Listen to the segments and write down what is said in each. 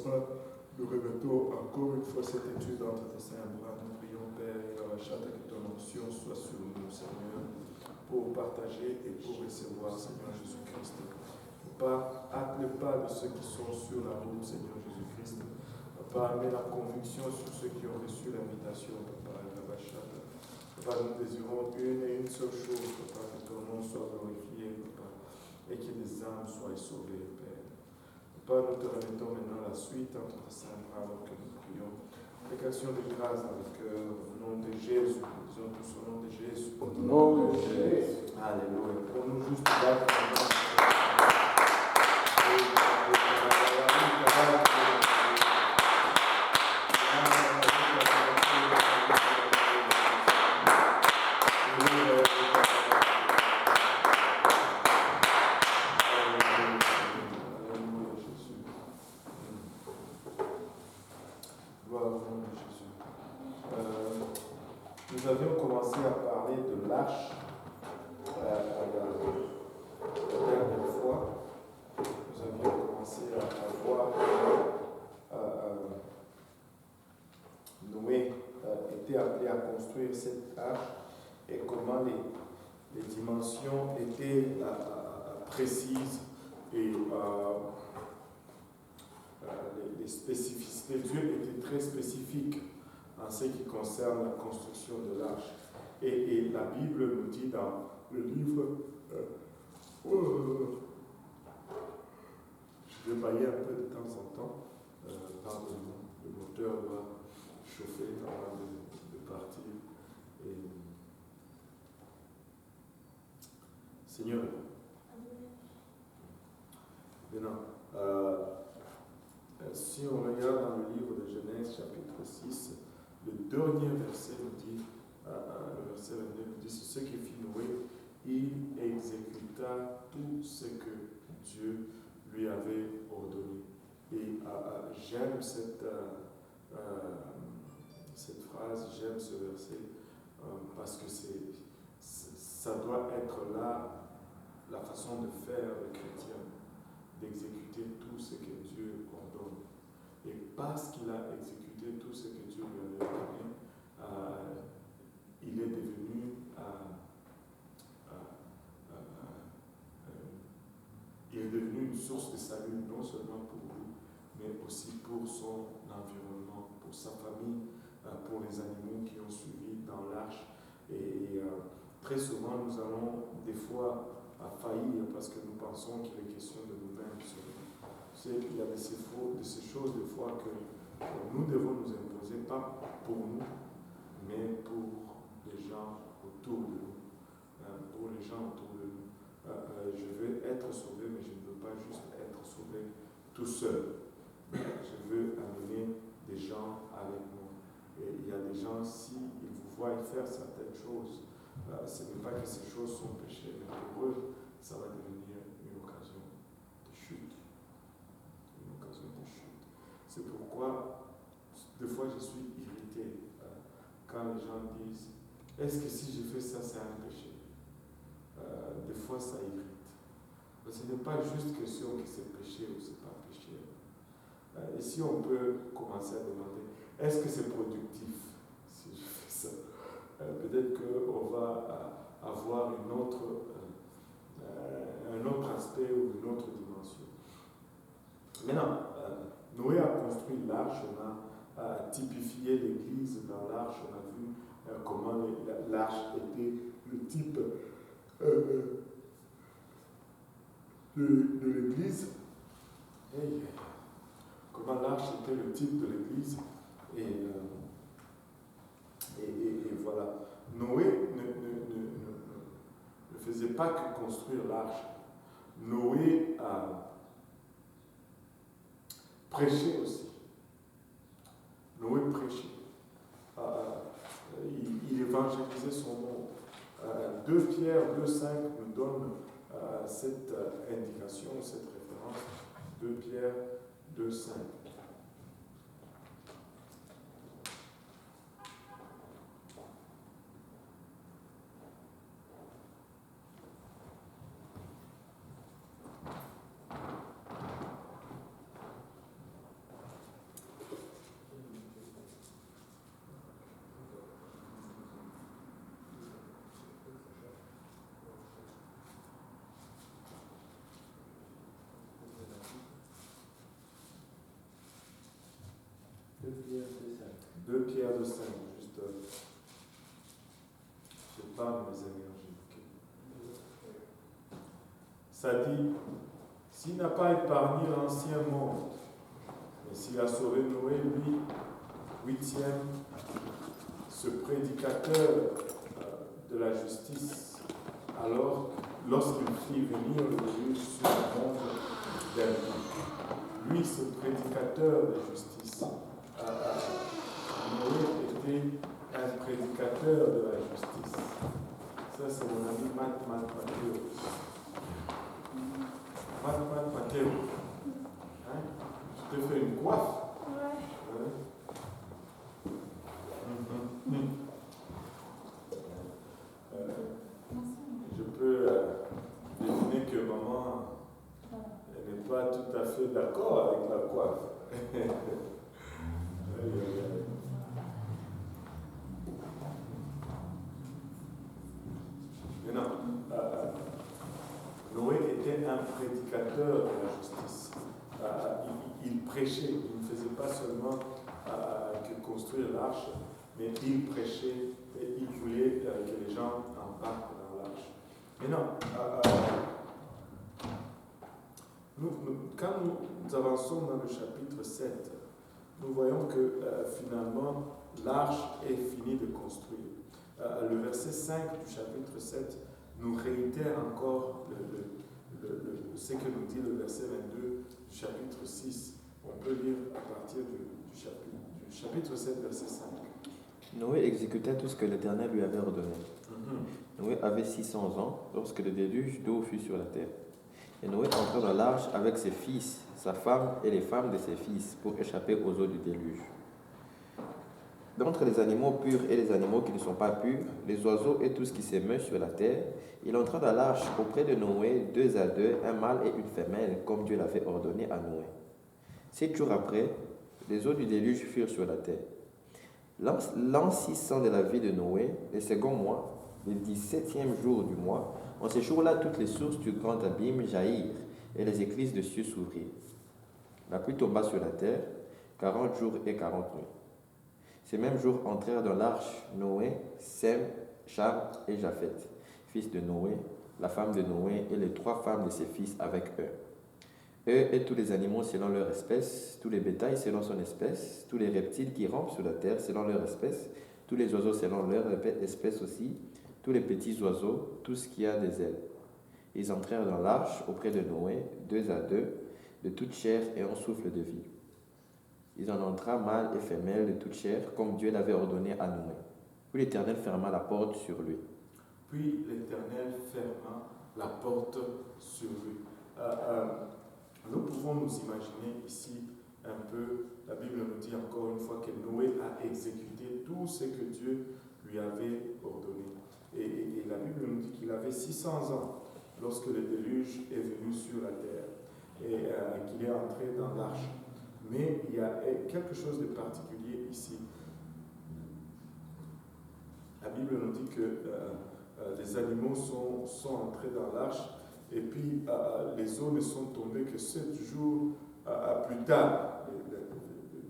pas, nous remettons encore une fois cette étude entre tes saints bras. Nous prions, Père, et que ton onction soit sur nous, Seigneur, pour partager et pour recevoir, Seigneur Jésus-Christ. Papa, hâte le pas de ceux qui sont sur la route, Seigneur Jésus-Christ. Papa, mets la conviction sur ceux qui ont reçu l'invitation, Papa, Papa, nous désirons une et une seule chose, Papa, que ton nom soit glorifié, Papa, et que les âmes soient sauvées, Père. Papa, nous te remettons maintenant la suite entre tes saints bras alors que nous prions. Application de grâce dans le cœur, au nom de Jésus. Disons tous au nom de Jésus. Au nom de Jésus. Alléluia. Pour nous juste battre nous avions commencé à parler de l'arche la dernière fois. Nous avions commencé à voir Noé était appelé à construire cette arche et comment les dimensions étaient précises et les spécificités. Dieu était très spécifique en ce qui concerne la construction de l'arche. Et la Bible nous dit dans le livre, je vais bailler un peu de temps en temps, pardon, le moteur va chauffer avant de partir. Et, Seigneur, maintenant, si on regarde dans le livre de Genèse chapitre 6, le dernier verset nous dit, le verset 29 nous dit, c'est ce que fit Noé, il exécuta tout ce que Dieu lui avait ordonné. Et j'aime cette phrase, j'aime ce verset, parce que ça doit être là la façon de faire le chrétien, d'exécuter tout ce que Dieu ordonne. Et parce qu'il a exécuté tout ce que Dieu lui avait ordonné, il est devenu une source de salut, non seulement pour lui, mais aussi pour son environnement, pour sa famille, pour les animaux qui ont suivi dans l'arche. Et très souvent, nous allons des fois faillir parce que nous pensons qu'il est question de nous-mêmes. Il y a de ces choses des fois que nous devons nous imposer, pas pour nous, mais pour les gens autour de nous. Pour les gens autour de nous. Je veux être sauvé, mais je ne veux pas juste être sauvé tout seul. Je veux amener des gens avec moi. Et il y a des gens, s'ils vous voient faire certaines choses, ce n'est pas que ces choses sont péchées, mais pour eux, ça va devenir une occasion de chute. Une occasion de chute. C'est pourquoi, des fois, je suis irrité quand les gens disent « Est-ce que si je fais ça, c'est un péché ?» Des fois, ça irrite. Ce n'est pas juste question que c'est péché ou c'est pas péché. Et si on peut commencer à demander « Est-ce que c'est productif si je fais ça ?» Peut-être qu'on va avoir un autre aspect ou une autre dimension. Maintenant, Noé a construit l'arche, on a typifié l'église dans l'arche, on a vu comment l'arche était le type de l'église. Et comment l'arche était le type de l'église. Et voilà. Noé ne faisait pas que construire l'arche. Noé prêchait aussi. Noé prêchait. Il évangélisait son monde. 2 Pierre 2,5 nous donne cette indication, cette référence. 2 Pierre 2,5. 2 Pierre 2,5. 2 Pierre 2,5, juste. Je parle mes énergies. Okay. Ça dit, s'il n'a pas épargné l'ancien monde, mais s'il a sauvé Noé, lui, 8e, ce prédicateur de la justice, alors, lorsqu'il fit venir le déluge sur le monde d'Elvie, lui, ce prédicateur de justice, Noé était un prédicateur de la justice. Ça, c'est mon ami Matt Matteo. Matt Matteo. Hein? Je te fais une coiffe. Ouais. Je peux deviner que maman n'est pas tout à fait d'accord avec la coiffe. Maintenant, Noé était un prédicateur de la justice. Il prêchait, il ne faisait pas seulement que construire l'arche, mais il prêchait et il voulait que les gens embarquent dans l'arche. Maintenant, quand nous avançons dans le chapitre 7, nous voyons que finalement l'arche est finie de construire. Le verset 5 du chapitre 7 nous réitère encore ce que nous dit le verset 22 du chapitre 6. On peut lire à partir du chapitre 7, verset 5. Noé exécuta tout ce que l'Éternel lui avait ordonné. Noé avait 600 ans lorsque le déluge d'eau fut sur la terre. Et Noé entra dans l'arche avec ses fils, sa femme et les femmes de ses fils pour échapper aux eaux du déluge. D'entre les animaux purs et les animaux qui ne sont pas purs, les oiseaux et tout ce qui se meut sur la terre, il entra dans l'arche auprès de Noé 2 à 2, un mâle et une femelle, comme Dieu l'avait ordonné à Noé. 7 jours après, les eaux du déluge furent sur la terre. L'an 600 de la vie de Noé, le second mois, le 17e jour du mois, en ce jour-là, toutes les sources du grand abîme jaillirent, et les écluses de cieux s'ouvrirent. La pluie tomba sur la terre, 40 jours et 40 nuits. Ces mêmes jours entrèrent dans l'arche Noé, Sem, Cham et Japheth, fils de Noé, la femme de Noé et les 3 femmes de ses fils avec eux. Eux et tous les animaux selon leur espèce, tous les bétails selon son espèce, tous les reptiles qui rampent sur la terre selon leur espèce, tous les oiseaux selon leur espèce aussi, tous les petits oiseaux, tout ce qui a des ailes. Ils entrèrent dans l'arche auprès de Noé, 2 à 2, de toute chair et en souffle de vie. Ils en entra mâle et femelle de toute chair, comme Dieu l'avait ordonné à Noé. Puis l'Éternel ferma la porte sur lui. Puis l'Éternel ferma la porte sur lui. Nous pouvons nous imaginer ici un peu, la Bible nous dit encore une fois que Noé a exécuté tout ce que Dieu lui avait ordonné. Et la Bible nous dit qu'il avait 600 ans lorsque le déluge est venu sur la terre et qu'il est entré dans l'arche. Mais il y a quelque chose de particulier ici. La Bible nous dit que les animaux sont entrés dans l'arche et puis les eaux ne sont tombées que 7 jours plus tard.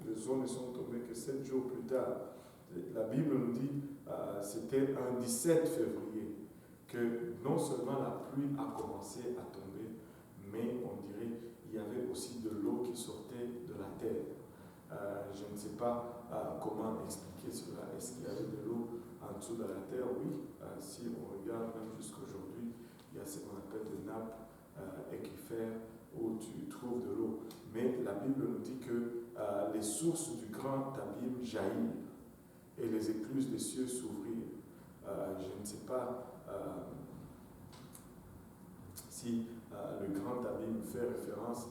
Les eaux ne sont tombées que 7 jours plus tard. La Bible nous dit c'était un 17 février que non seulement la pluie a commencé à tomber, mais on dirait il y avait aussi de l'eau qui sortait de la terre. Je ne sais pas comment expliquer cela. Est-ce qu'il y avait de l'eau en dessous de la terre? Oui. Si on regarde même jusqu'à aujourd'hui, il y a ce qu'on appelle des nappes aquifères où tu trouves de l'eau. Mais la Bible nous dit que les sources du grand abîme jaillirent et les écluses des cieux s'ouvrirent. Je ne sais pas si le grand abîme fait référence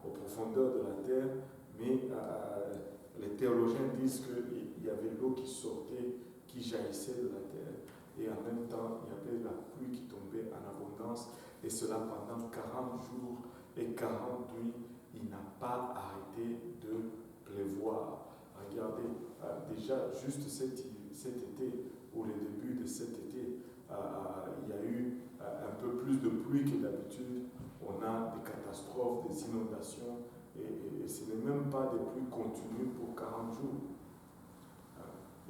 aux profondeurs de la terre, mais les théologiens disent qu'il y avait l'eau qui sortait, qui jaillissait de la terre, et en même temps, il y avait la pluie qui tombait en abondance, et cela pendant 40 jours et 40 nuits, il n'a pas arrêté de pleuvoir. Regardez, déjà, juste cet été, ou le début de cet été, il y a eu un peu plus de pluie que d'habitude. On a des catastrophes, des inondations et ce n'est même pas des pluies continues pour 40 jours.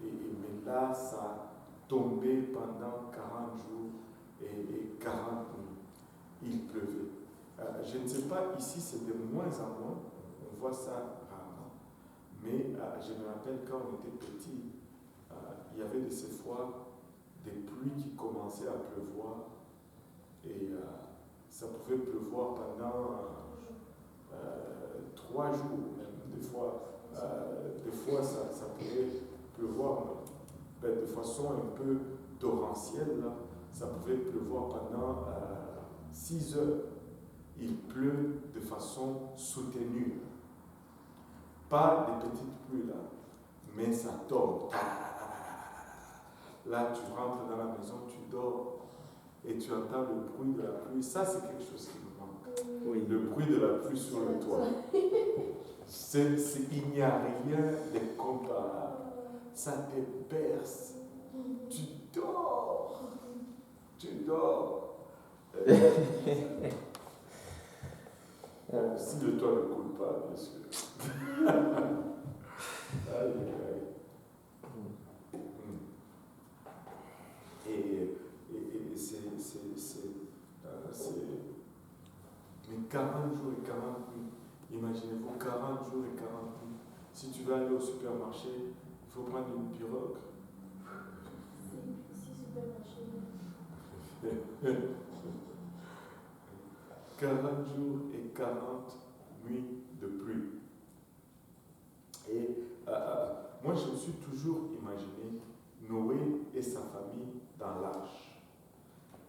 Mais là, ça tombait pendant 40 jours et 40 nuits. Il pleuvait. Je ne sais pas, ici c'est de moins en moins, on voit ça rarement. Mais je me rappelle quand on était petit, il y avait de ces fois des pluies qui commençaient à pleuvoir et ça pouvait pleuvoir pendant 3 jours même. Des fois ça pouvait pleuvoir de façon un peu torrentielle. Là. Ça pouvait pleuvoir pendant 6 heures. Il pleut de façon soutenue. Pas des petites pluies là, mais ça tombe. Là, tu rentres dans la maison, tu dors et tu entends le bruit de la pluie. Ça, c'est quelque chose qui me manque. Oui. Le bruit de la pluie sur le toit. Il n'y a rien de comparable. Ça te berce. Tu dors. Tu dors. Si le toit ne coule pas, bien sûr. Aïe, aïe. Et mais 40 jours et 40 nuits. Imaginez-vous 40 jours et 40 nuits. Si tu vas aller au supermarché, il faut prendre une pirogue. Si supermarché. 40 jours et 40 nuits de pluie. Et moi, je me suis toujours imaginé Noé et sa famille dans l'arche.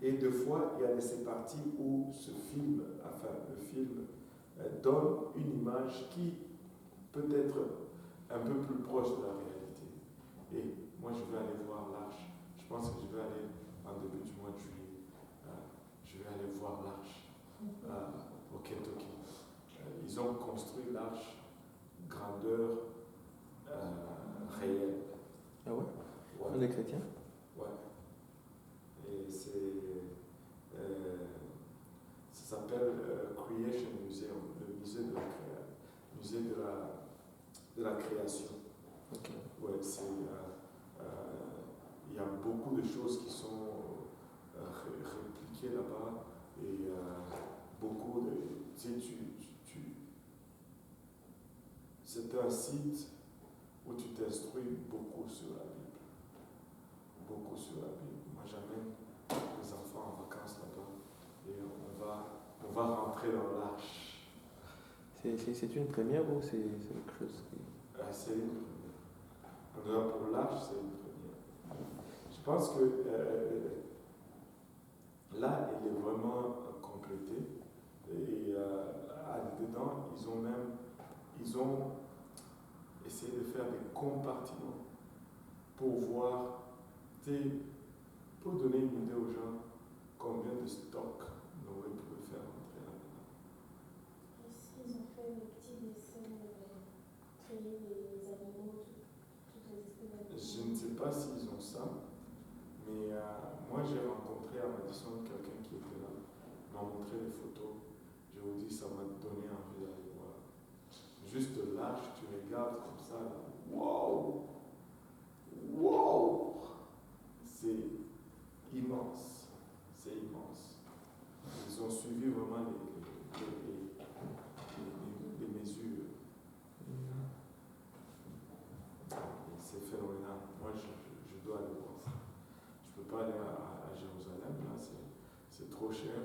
Et deux fois, il y a de ces parties où ce film, le film, donne une image qui peut être un peu plus proche de la réalité. Et moi, je vais aller voir l'arche. Je pense que je vais aller en début du mois de juillet. Je vais aller voir l'arche au Kentucky. Ils ont construit l'arche grandeur réelle. Ah ouais? Ouais. Les chrétiens? Ouais. Et ça s'appelle Creation Museum, le musée de la création. Okay. Ouais, il y a beaucoup de choses qui sont répliquées là-bas et beaucoup de. Tu sais, c'est un site où tu t'instruis beaucoup sur la Bible. Beaucoup sur la Bible. Moi, j'amène les enfants en vacances là-bas et on va rentrer dans l'arche. C'est une première ou c'est quelque chose qui... C'est une première. En dehors pour l'arche, c'est une première. Je pense que là, elle est vraiment complétée. Et dedans, ils ont essayé de faire des compartiments pour voir, pour donner une idée aux gens combien de stock Noé pouvait faire entrer là-dedans. Est-ce qu'ils ont fait des petits dessins, créer des animaux, toutes les espèces d'animaux? Je ne sais pas s'ils ont ça, mais moi j'ai rencontré à Madison quelqu'un qui était là, m'a montré les photos. Je vous dis, ça m'a donné envie d'aller voir. Juste de l'arche, tu regardes comme ça, là. Wow! Wow! C'est immense. C'est immense. Ils ont suivi vraiment les mesures. C'est phénoménal. Moi, je dois aller voir ça. Je ne peux pas aller à Jérusalem, là, c'est trop cher,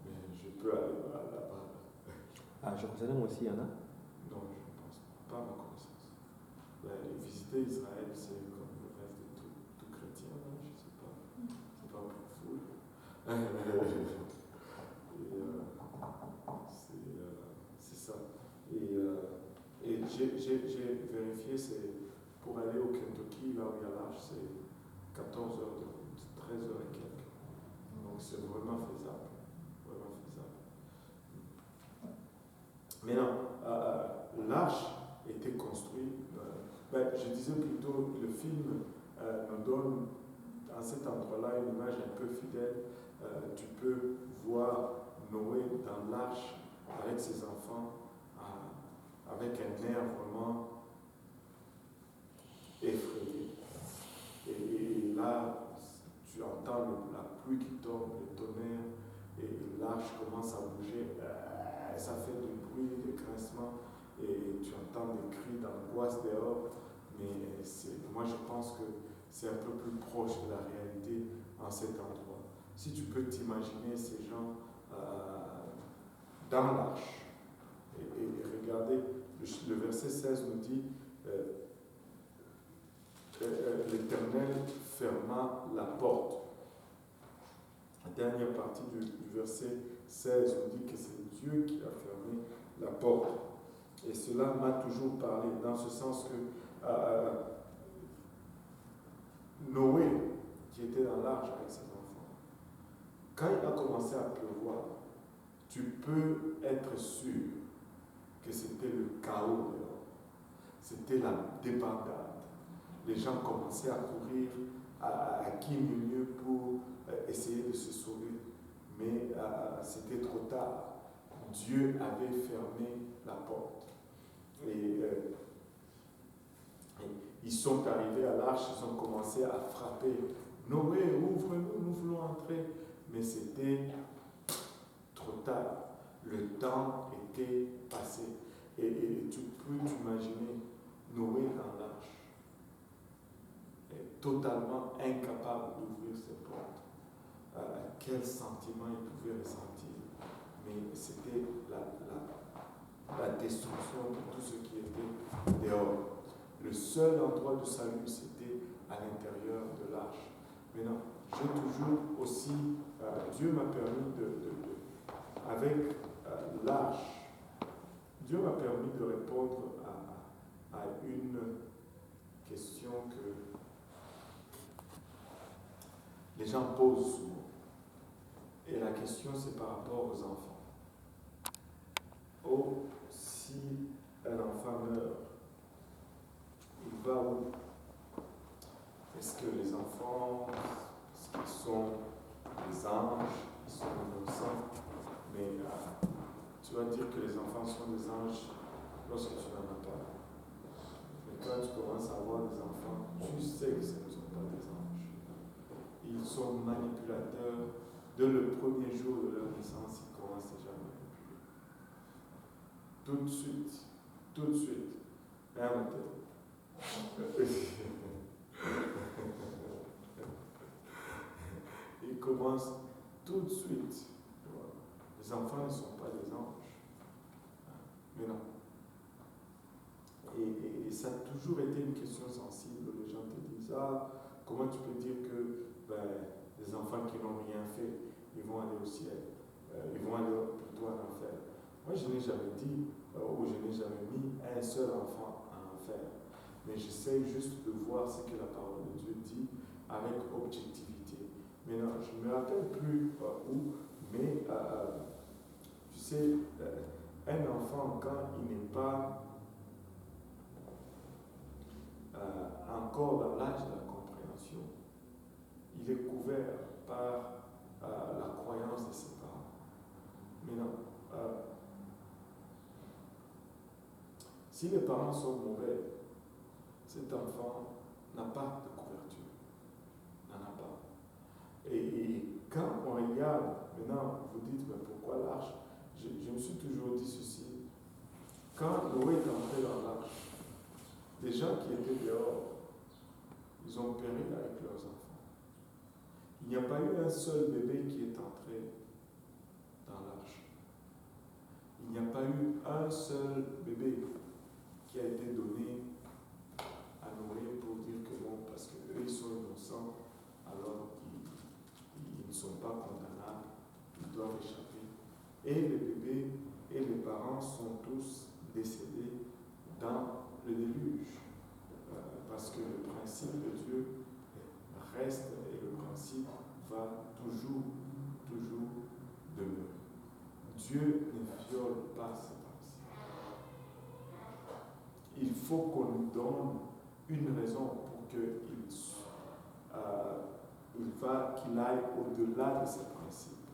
mais je peux aller là-bas. À Jérusalem aussi, il y en a? Non, je ne pense pas, à ma connaissance. Visiter Israël, c'est comme le rêve de tout chrétien, là, je ne sais pas. C'est pas pour fou. C'est ça. Et j'ai vérifié, c'est pour aller au Kentucky, là où il y a l'arche, c'est 14 heures de route, 13 heures et quelques. Donc c'est vraiment faisable. Vraiment faisable. Maintenant, l'arche était construite. Je disais plutôt, le film nous donne à cet endroit-là une image un peu fidèle. Tu peux voir Noé dans l'arche avec ses enfants avec un air vraiment effrayé. Et là, tu entends la pluie qui tombe, le tonnerre, et l'arche commence à bouger. Ça fait du bruit, des grincements, et tu entends des cris d'angoisse dehors. Mais moi, je pense que c'est un peu plus proche de la réalité en cet endroit. Si tu peux t'imaginer ces gens dans l'arche, et regardez, le verset 16 nous dit l'Éternel ferma la porte. La dernière partie du verset 16 nous dit que c'est Dieu qui a fermé la porte. Et cela m'a toujours parlé, dans ce sens que Noé, qui était dans l'arche avec ses enfants, quand il a commencé à pleuvoir, tu peux être sûr que c'était le chaos dehors. C'était la débandade. Les gens commençaient à courir à qui mieux pour essayer de se sauver. Mais c'était trop tard. Dieu avait fermé la porte. Et ils sont arrivés à l'arche, ils ont commencé à frapper. Noé, ouvre-nous, nous voulons entrer. Mais c'était trop tard. Le temps était passé. Et tu peux t'imaginer Noé dans l'arche, totalement incapable d'ouvrir ses portes. Quel sentiment il pouvait ressentir. Mais c'était la destruction de tout ce qui était dehors. Le seul endroit de salut, c'était à l'intérieur de l'arche. Maintenant, j'ai toujours aussi, Dieu m'a permis avec l'arche, Dieu m'a permis de répondre à une question que les gens posent souvent. Et la question, c'est par rapport aux enfants. Oh, si un enfant meurt, il va où? Est-ce que les enfants, est-ce qu'ils sont des anges, ils sont innocents? Mais tu vas dire que les enfants sont des anges lorsque tu n'en as pas. Mais quand tu commences à avoir des enfants, tu sais que ce ne sont pas des anges. Ils sont manipulateurs. Dès le premier jour de leur naissance, ils commencent déjà à manipuler. Tout de suite. Ils commencent tout de suite. Les enfants ne sont pas des anges. Mais non. Et ça a toujours été une question sensible. Les gens te disent, comment tu peux dire que les enfants qui n'ont rien fait, ils vont aller au ciel, ils vont aller plutôt en enfer. Moi, je n'ai jamais dit, ou je n'ai jamais mis un seul enfant en enfer. Mais j'essaie juste de voir ce que la parole de Dieu dit avec objectivité. Mais non, je ne me rappelle plus où, mais tu sais, un enfant, quand il n'est pas encore dans l'âge de la compréhension, il est couvert par la croyance de ses parents. Mais non, si les parents sont mauvais, cet enfant n'a pas de couverture. N'en a pas. Et quand on regarde, maintenant vous dites, mais pourquoi l'arche? Je me suis toujours dit ceci. Quand Noé est entré dans l'arche, les gens qui étaient dehors, ils ont péri avec leurs enfants. Il n'y a pas eu un seul bébé qui est entré dans l'arche. Il n'y a pas eu un seul bébé qui a été donné à Noé pour dire que non, parce qu'eux ils sont innocents, alors ils ne sont pas condamnables, ils doivent échapper. Et les bébés et les parents sont tous décédés dans le déluge. Parce que le principe de Dieu reste et le principe va toujours demeurer. Dieu ne viole pas ses principes. Il faut qu'on lui donne une raison pour qu'il aille au-delà de ses principes.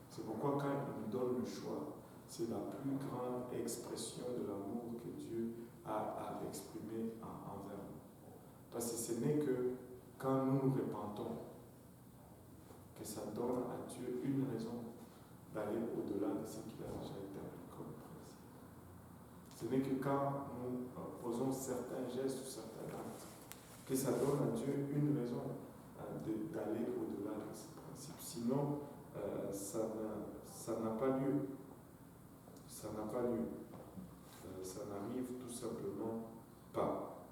C'est pourquoi quand il nous donne le choix, c'est la plus grande expression de l'amour que à exprimer envers nous. Parce que ce n'est que quand nous nous repentons que ça donne à Dieu une raison d'aller au-delà de ce qu'il a déjà établi comme principe. Ce n'est que quand nous posons certains gestes ou certains actes que ça donne à Dieu une raison d'aller au-delà de ce principe. Sinon, ça n'a pas lieu. Ça n'a pas lieu. Ça n'arrive tout simplement pas.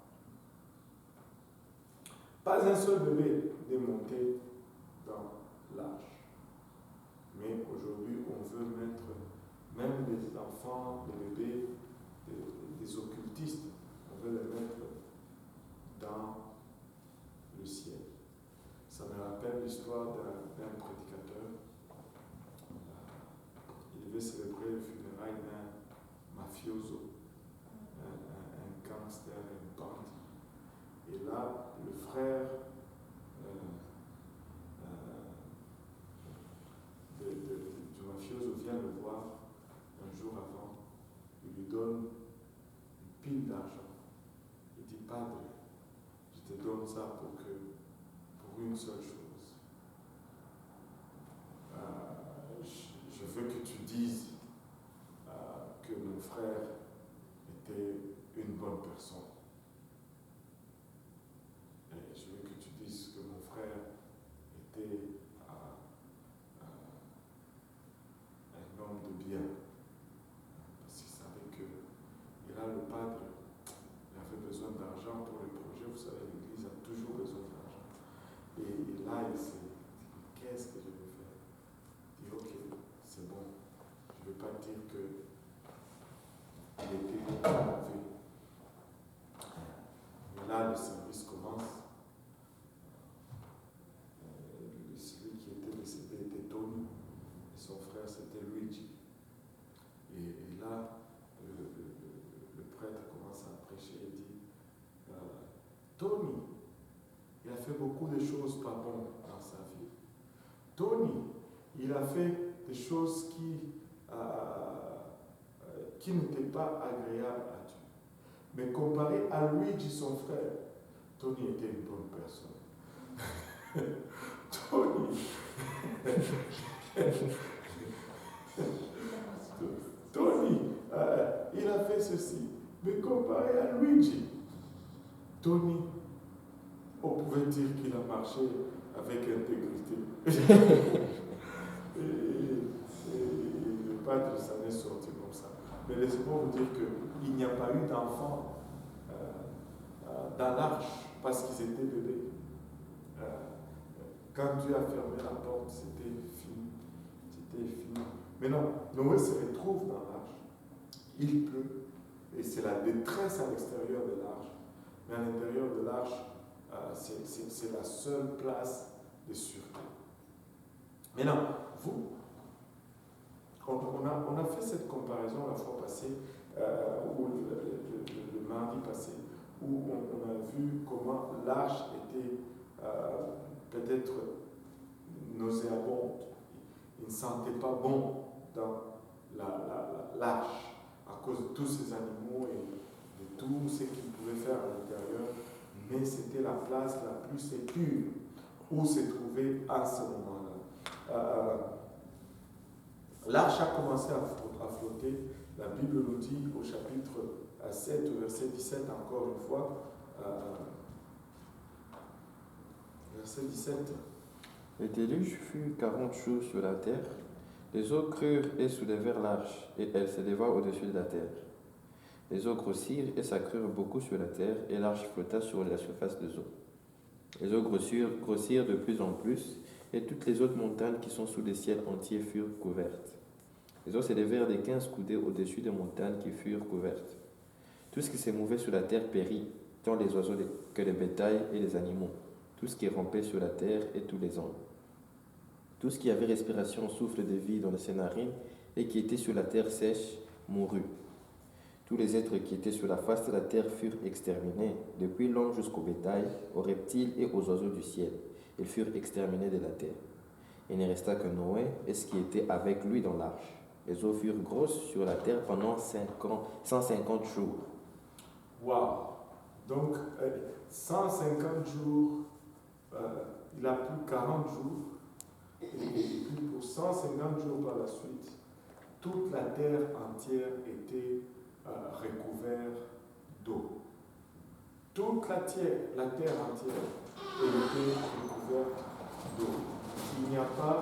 Pas un seul bébé n'est monté dans l'arche. Mais aujourd'hui, on veut mettre même les enfants, les bébés, des occultistes, on veut les mettre dans le ciel. Ça me rappelle l'histoire d'un prédicateur. Il devait célébrer le funérailles d'un mafioso, un gangster, un bandit. Et là, le frère du mafioso vient le voir un jour avant. Il lui donne une pile d'argent. Il dit, Padre, je te donne ça pour une seule chose. Je veux que tu dises que mon frère était une bonne personne. Et je veux que tu dises que mon frère était un homme de bien. Parce qu'il savait que, et là, le padre, il avait besoin d'argent pour les projets. Vous savez, l'Église a toujours besoin d'argent. Et là, il s'est dit, qu'est-ce que je vais faire? Il dit, ok, c'est bon. Je ne vais pas dire qu'il était mauvais. Mais là, le service commence. Celui qui était décédé était Tony. Et son frère, c'était Luigi. Et là, le prêtre commence à prêcher et dit, Tony, il a fait beaucoup de choses pas bonnes dans sa vie. Tony, il a fait des choses qui n'étaient pas agréables à Dieu. Mais comparé à Luigi, son frère, Tony était une bonne personne. Tony, il a fait ceci. Mais comparé à Luigi, Tony, on pouvait dire qu'il a marché avec intégrité. et le padre s'en est sorti comme ça. Mais laissez-moi vous dire qu'il n'y a pas eu d'enfants dans l'arche parce qu'ils étaient bébés. Quand Dieu a fermé la porte, c'était fini. C'était fini. Maintenant, Noé se retrouve dans l'arche. Il pleut. Et c'est la détresse à l'extérieur de l'arche. Mais à l'intérieur de l'arche, c'est la seule place de sûreté. Maintenant, vous, on a fait cette comparaison la fois passée, ou le mardi passé, où on a vu comment l'arche était peut-être nauséabonde. Il ne sentait pas bon dans l'arche à cause de tous ces animaux et de tout ce qu'ils pouvaient faire à l'intérieur. Mais c'était la place la plus sécure où se trouvait à ce moment-là. L'arche a commencé à flotter. La Bible nous dit au chapitre 7, au verset 17, encore une fois, verset 17. Le déluge fut 40 jours sur la terre. Les eaux crurent et soulevèrent l'arche, et elle s'éleva au-dessus de la terre. Les eaux grossirent et s'accrurent beaucoup sur la terre, et l'arche flotta sur la surface des eaux. Les eaux grossirent de plus en plus, et toutes les autres montagnes qui sont sous le ciel entier furent couvertes. Les eaux s'élevèrent de 15 coudées au-dessus des montagnes qui furent couvertes. Tout ce qui se mouvait sur la terre périt, tant les oiseaux que les bétails et les animaux, tout ce qui rampait sur la terre et tous les hommes. Tout ce qui avait respiration, souffle de vie dans ses narines et qui était sur la terre sèche mourut. Tous les êtres qui étaient sur la face de la terre furent exterminés, depuis l'homme jusqu'au bétail, aux reptiles et aux oiseaux du ciel. Ils furent exterminés de la terre. Il ne resta que Noé et ce qui était avec lui dans l'arche. Les eaux furent grosses sur la terre pendant 150 jours. Waouh! Donc, 150 jours, il a plus 40 jours, et puis pour 150 jours par la suite, toute la terre entière était recouverte d'eau. Toute la terre entière était recouverte d'eau. Il n'y a pas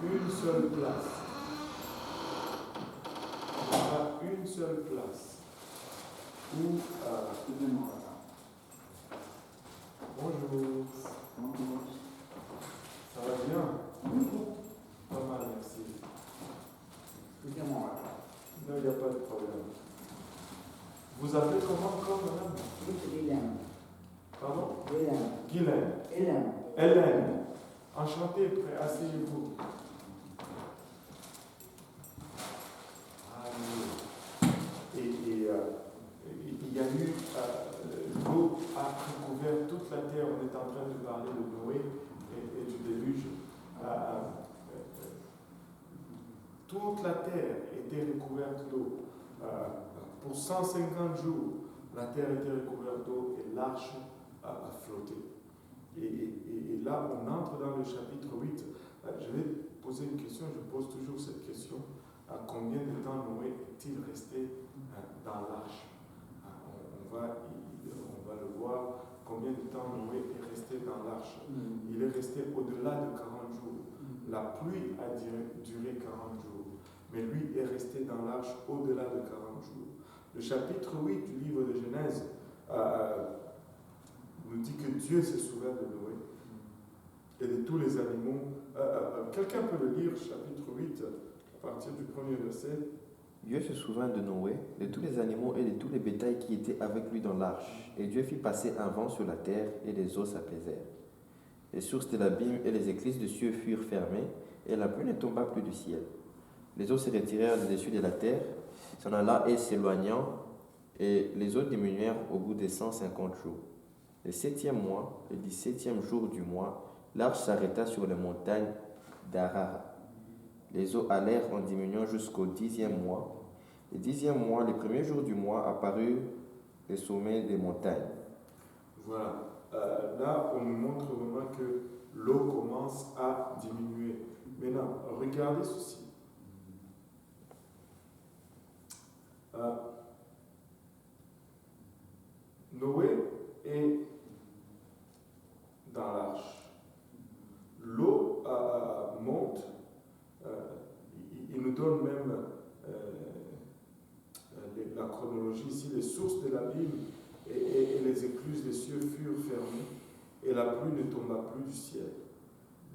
une seule place. Il n'y a pas une seule place où. Bonjour. Ça va bien? Pas mal, merci. Non, il n'y a pas de problème. Vous appelez comment encore, madame? Hélène. Pardon? Hélène. Guylaine. Hélène. Enchanté, asseyez-vous. Il y a eu, l'eau a recouvert toute la terre. On est en train de parler de Noé et du déluge. Toute la terre était recouverte d'eau. Pour 150 jours, la terre était recouverte d'eau et l'arche a flotté. Et là, on entre dans le chapitre 8. Je vais poser une question, je pose toujours cette question. Combien de temps Noé est-il resté dans l'arche? On va le voir. Combien de temps Noé est resté dans l'arche? Il est resté au-delà de 40 jours. La pluie a duré 40 jours. Mais lui est resté dans l'arche au-delà de 40 jours. Le chapitre 8 du livre de Genèse nous dit que Dieu se souvient de Noé et de tous les animaux. Quelqu'un peut le lire, chapitre 8, à partir du premier verset. Dieu se souvint de Noé, de tous les animaux et de tous les bétails qui étaient avec lui dans l'arche. Et Dieu fit passer un vent sur la terre et les eaux s'apaisèrent. Les sources de l'abîme et les écluses de cieux furent fermées et la pluie ne tomba plus du ciel. Les eaux se retirèrent du dessus de la terre, s'en alla et s'éloignant, et les eaux diminuèrent au bout des 150 jours. Le 7e mois, le 17e jour du mois, l'arche s'arrêta sur les montagnes d'Ararat. Les eaux allèrent en diminuant jusqu'au 10e mois. Le 10e mois, les premiers jours du mois, apparurent les sommets des montagnes. Voilà. Là, on nous montre vraiment que l'eau commence à diminuer. Maintenant, regardez ceci. Noé est dans l'arche. L'eau monte. Il nous donne même la chronologie ici. Les sources de l'abîme et les écluses des cieux furent fermées et la pluie ne tomba plus du ciel.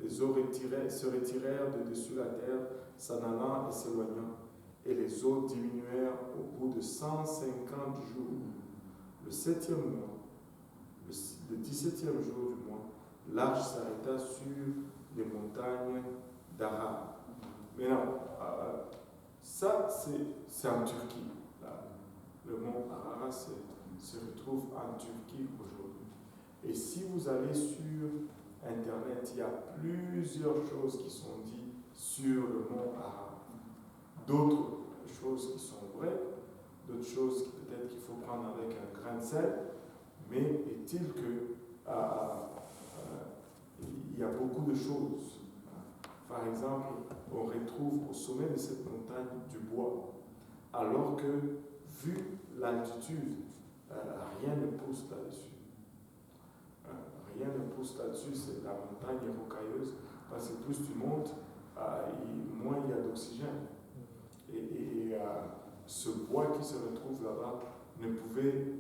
Les eaux se retirèrent de dessus la terre, s'en allant et s'éloignant, et les eaux diminuèrent au bout de 150 jours. Le 7e mois, le 17e jour du mois, l'arche s'arrêta sur les montagnes d'Ararat. Maintenant, ça c'est en Turquie. Là, le mont Ararat se retrouve en Turquie aujourd'hui. Et si vous allez sur Internet, il y a plusieurs choses qui sont dites sur le mont Ararat. D'autres choses qui sont vraies, d'autres choses qui peut-être qu'il faut prendre avec un grain de sel, mais est-il que il y a beaucoup de choses. Par exemple, on retrouve au sommet de cette montagne du bois, alors que, vu l'altitude, rien ne pousse là-dessus. Rien ne pousse là-dessus, la montagne est rocailleuse, parce que plus tu montes, moins il y a d'oxygène. Et ce bois qui se retrouve là-bas ne pouvait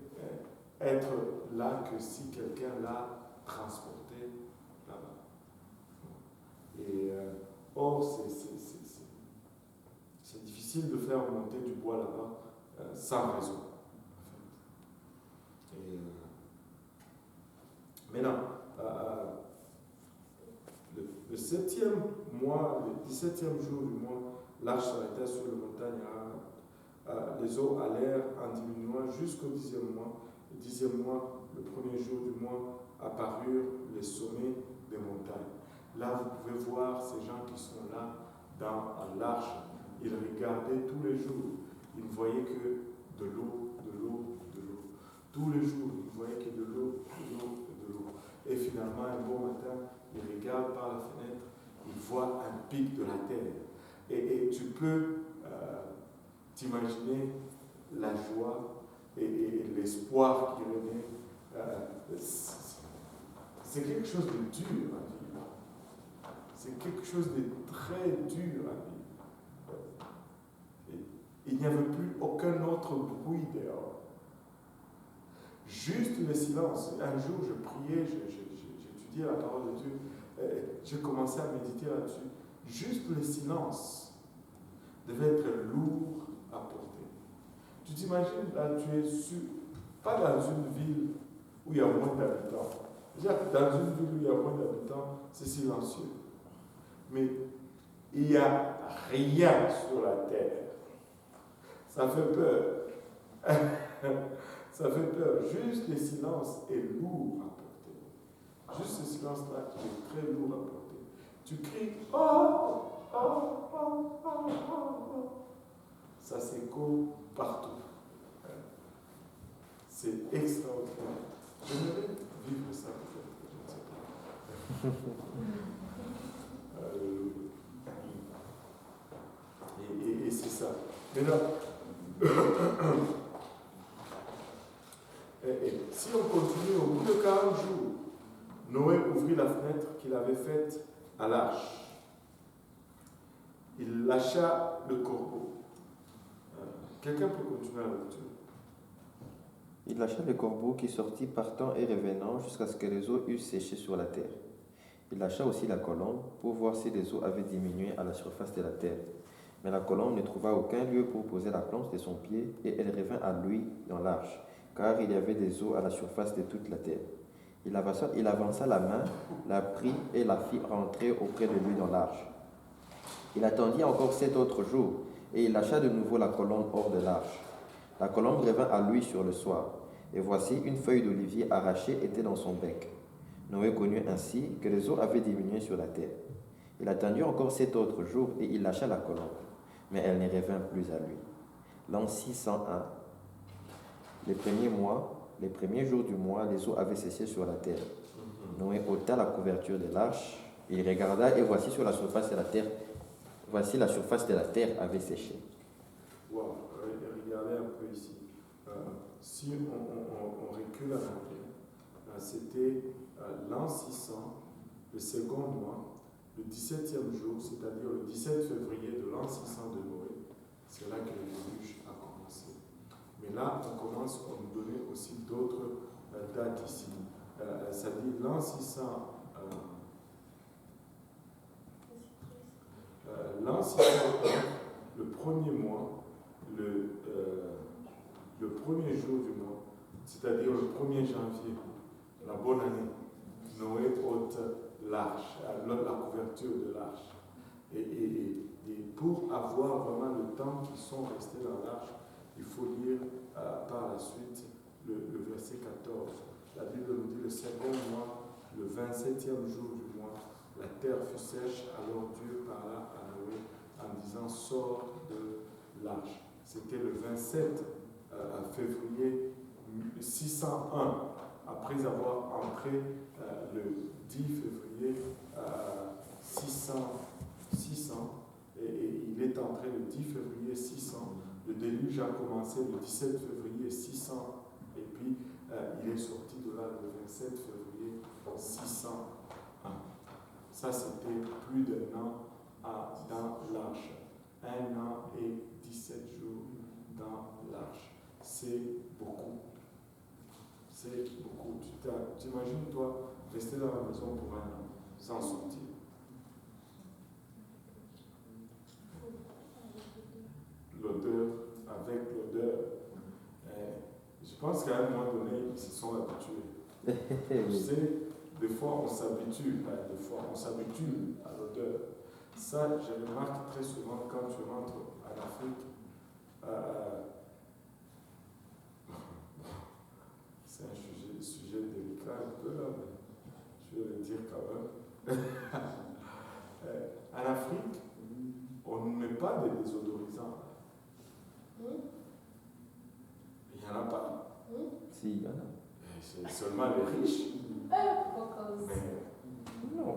être là que si quelqu'un l'a transporté là-bas. Et or, c'est difficile de faire monter du bois là-bas sans raison. En fait. Et, maintenant, le 7e mois, le 17e jour du mois, l'arche s'arrêta sur la montagne Ararat. Les eaux allèrent en diminuant jusqu'au 10e mois. Le 10e mois, le premier jour du mois, apparurent les sommets des montagnes. Là, vous pouvez voir ces gens qui sont là dans l'arche. Ils regardaient tous les jours. Ils ne voyaient que de l'eau, de l'eau, de l'eau. Tous pic de la terre. Et tu peux t'imaginer la joie et l'espoir qui renaît. C'est quelque chose de dur à vivre. C'est quelque chose de très dur à vivre. Il n'y avait plus aucun autre bruit dehors. Juste le silence. Un jour, je priais, j'étudiais la parole de Dieu. J'ai commencé à méditer là-dessus. Juste le silence devait être lourd à porter. Tu t'imagines, là, tu es pas dans une ville où il y a moins d'habitants. Déjà, dans une ville où il y a moins d'habitants, c'est silencieux. Mais il n'y a rien sur la terre. Ça fait peur. Ça fait peur. Juste le silence est lourd à porter. Juste ce silence-là est très lourd à porter. Tu cries « Oh! Oh! Oh! Oh! Oh! Oh! » Ça s'écho partout. C'est extraordinaire. J'aimerais vivre ça peut-être, je ne sais pas. Et c'est ça. Maintenant, si on continue, au bout de 40 jours, Noé ouvrit la fenêtre qu'il avait faite à l'arche. Il lâcha le corbeau. Quelqu'un peut continuer la lecture? Il lâcha le corbeau qui sortit partant et revenant jusqu'à ce que les eaux eussent séché sur la terre. Il lâcha aussi la colombe pour voir si les eaux avaient diminué à la surface de la terre. Mais la colombe ne trouva aucun lieu pour poser la planche de son pied et elle revint à lui dans l'arche, car il y avait des eaux à la surface de toute la terre. Il avança la main, la prit et la fit rentrer auprès de lui dans l'arche. Il attendit encore 7 autres jours et il lâcha de nouveau la colombe hors de l'arche. La colombe revint à lui sur le soir, et voici une feuille d'olivier arrachée était dans son bec. Noé connut ainsi que les eaux avaient diminué sur la terre. Il attendit encore 7 autres jours et il lâcha la colombe, mais elle ne revint plus à lui. L'an 601, les premiers jours du mois, les eaux avaient cessé sur la terre. Noé ôta la couverture de l'arche, il regarda et voici sur la surface de la terre, la surface de la terre avait séché. Wow, regardez un peu ici. Si on recule à l'arrière, c'était l'an 600, le second mois, le 17e jour, c'est-à-dire le 17 février de l'an 600 de Noé. C'est là que le déluge a commencé. Mais là, on commence à nous donner aussi d'autres dates ici. Ça dit l'an 600. L'an 600, le premier mois, le premier jour du mois, c'est-à-dire le 1er janvier, la bonne année, Noé ôte l'arche, la couverture de l'arche. Et pour avoir vraiment le temps qu'ils sont restés dans l'arche, il faut lire par la suite le verset 14. La Bible nous dit le second mois, le 27e jour du mois, la terre fut sèche, alors Dieu parla à Noé en disant « Sors de l'arche ». C'était le 27 février 601, après avoir entré le 10 février 600, et il est entré le 10 février 600. Le déluge a commencé le 17 février 600, et puis il est sorti de là le 27 février 601. Ça, c'était plus d'un an dans l'arche. 1 an et 17 jours dans l'arche. C'est beaucoup. C'est beaucoup. Tu imagines, toi, rester dans la maison pour 1 an, sans sortir. L'odeur, avec l'odeur. Je pense qu'à un moment donné, ils se sont habitués. Tu sais, des fois on s'habitue, on s'habitue à l'odeur. Ça, je remarque très souvent quand tu rentres en Afrique. C'est un sujet délicat un peu là, mais je vais le dire quand même. En Afrique, on ne met pas de désodorisant. Il n'y en a pas. Si, il y en a. C'est seulement les riches. Focus. Mais non.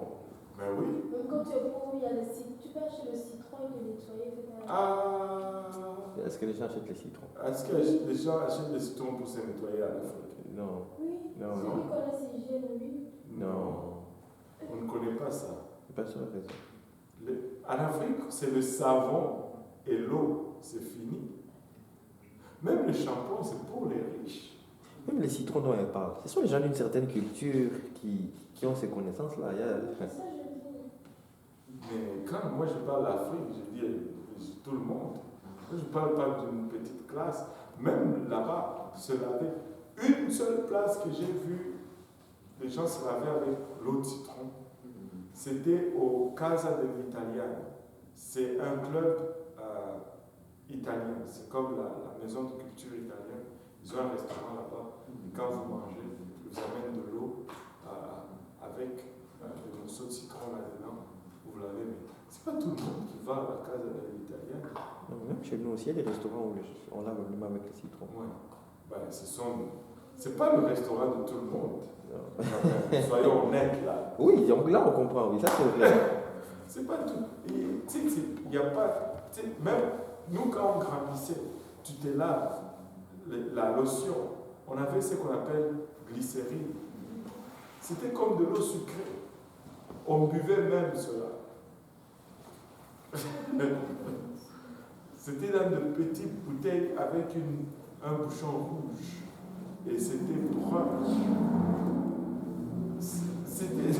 Ben oui. Même quand tu es pauvre, il y a le citron. Tu peux acheter le citron et le nettoyer. Ah, Est-ce que les gens achètent les citrons? est-ce que les gens achètent des citrons pour se nettoyer à l'Afrique? Non. Oui. Non, Ceux non. qui connaissent l'hygiène, oui. Non. On ne connaît pas ça. Personne ne fait ça. En Afrique, c'est le savon et l'eau, c'est fini. Même le shampoing, c'est pour les riches. Même les citrons dont elle parle, ce sont les gens d'une certaine culture qui ont ces connaissances-là. Ça, je dis. Mais quand moi je parle d'Afrique, je dis tout le monde. Moi, je ne parle pas d'une petite classe. Même là-bas, se laver. Une seule place que j'ai vue, les gens se lavaient avec l'eau de citron. C'était au Casa dell'Italiano. C'est un club italien. C'est comme la maison de culture italienne. Ils ont un restaurant là-bas. Et quand vous mangez, ils vous amènent de l'eau avec des morceaux de citron là-dedans. Vous l'avez, mais c'est pas tout le monde qui va à la Casa dell'Italiano. Non, même chez nous aussi, il y a des restaurants où on lave le main avec les citrons. Ouais. Ben, c'est pas le restaurant de tout le monde. Non. Soyons honnêtes là. Oui, donc là on comprend, oui, ça c'est vrai. C'est pas tout. Il n'y a pas. Même nous, quand on grandissait, tu te laves la lotion. On avait ce qu'on appelle glycérine. C'était comme de l'eau sucrée. On buvait même cela. C'était dans de petites bouteilles avec un bouchon rouge. Et c'était brun. C'était.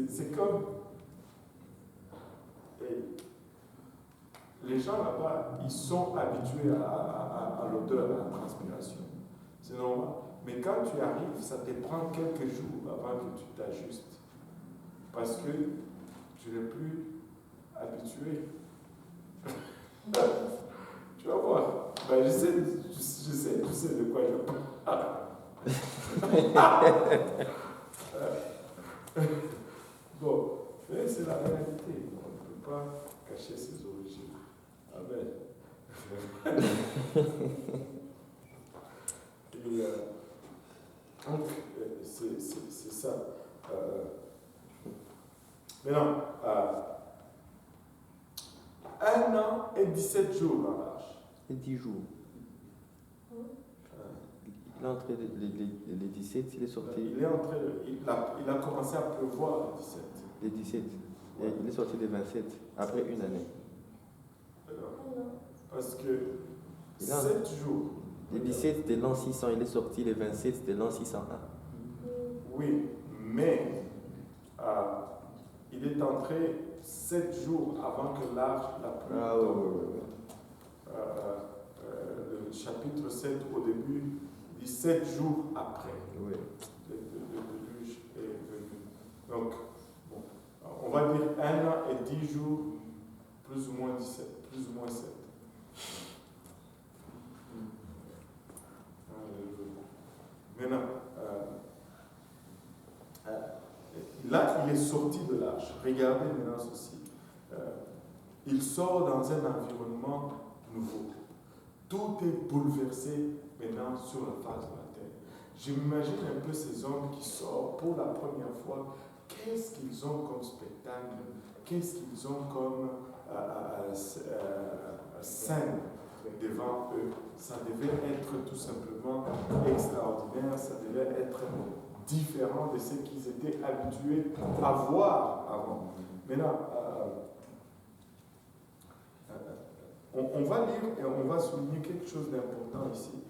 C'est comme. Les gens là-bas, ils sont habitués à l'odeur, à la transpiration. C'est normal. Mais quand tu arrives, ça te prend quelques jours avant que tu t'ajustes. Parce que tu n'es plus habitué. Tu vas voir. Ben, je sais de quoi je parle. Bon, mais c'est la réalité. On ne peut pas cacher ses origines. Amen. Et, donc, c'est ça. Maintenant, 1 an et 17 jours dans l'âge. Et 10 jours. Il est entré les 17, il est sorti. Il a commencé à pleuvoir le 17. Les 17. Et il est sorti les 27, après une année. Parce que 7 jours. Les 17 c'était l'an 600, il est sorti les 27 c'était l'an 601. Oui, mais il est entré 7 jours avant que l'arche la pluie tombe. Le chapitre 7 au début dit 7 jours après. Oui. Le déluge est venu. Donc, bon, on va dire 1 an et 10 jours, plus ou moins 17, plus ou moins 7. Maintenant, là, il est sorti de l'arche. Regardez maintenant ceci. Il sort dans un environnement nouveau. Tout est bouleversé maintenant sur la face de la terre. Je m'imagine un peu ces hommes qui sortent pour la première fois. Qu'est-ce qu'ils ont comme spectacle? Qu'est-ce qu'ils ont comme scène devant eux? Ça devait être tout simplement extraordinaire, ça devait être différent de ce qu'ils étaient habitués à voir avant. Maintenant, on va lire et on va souligner quelque chose d'important ici.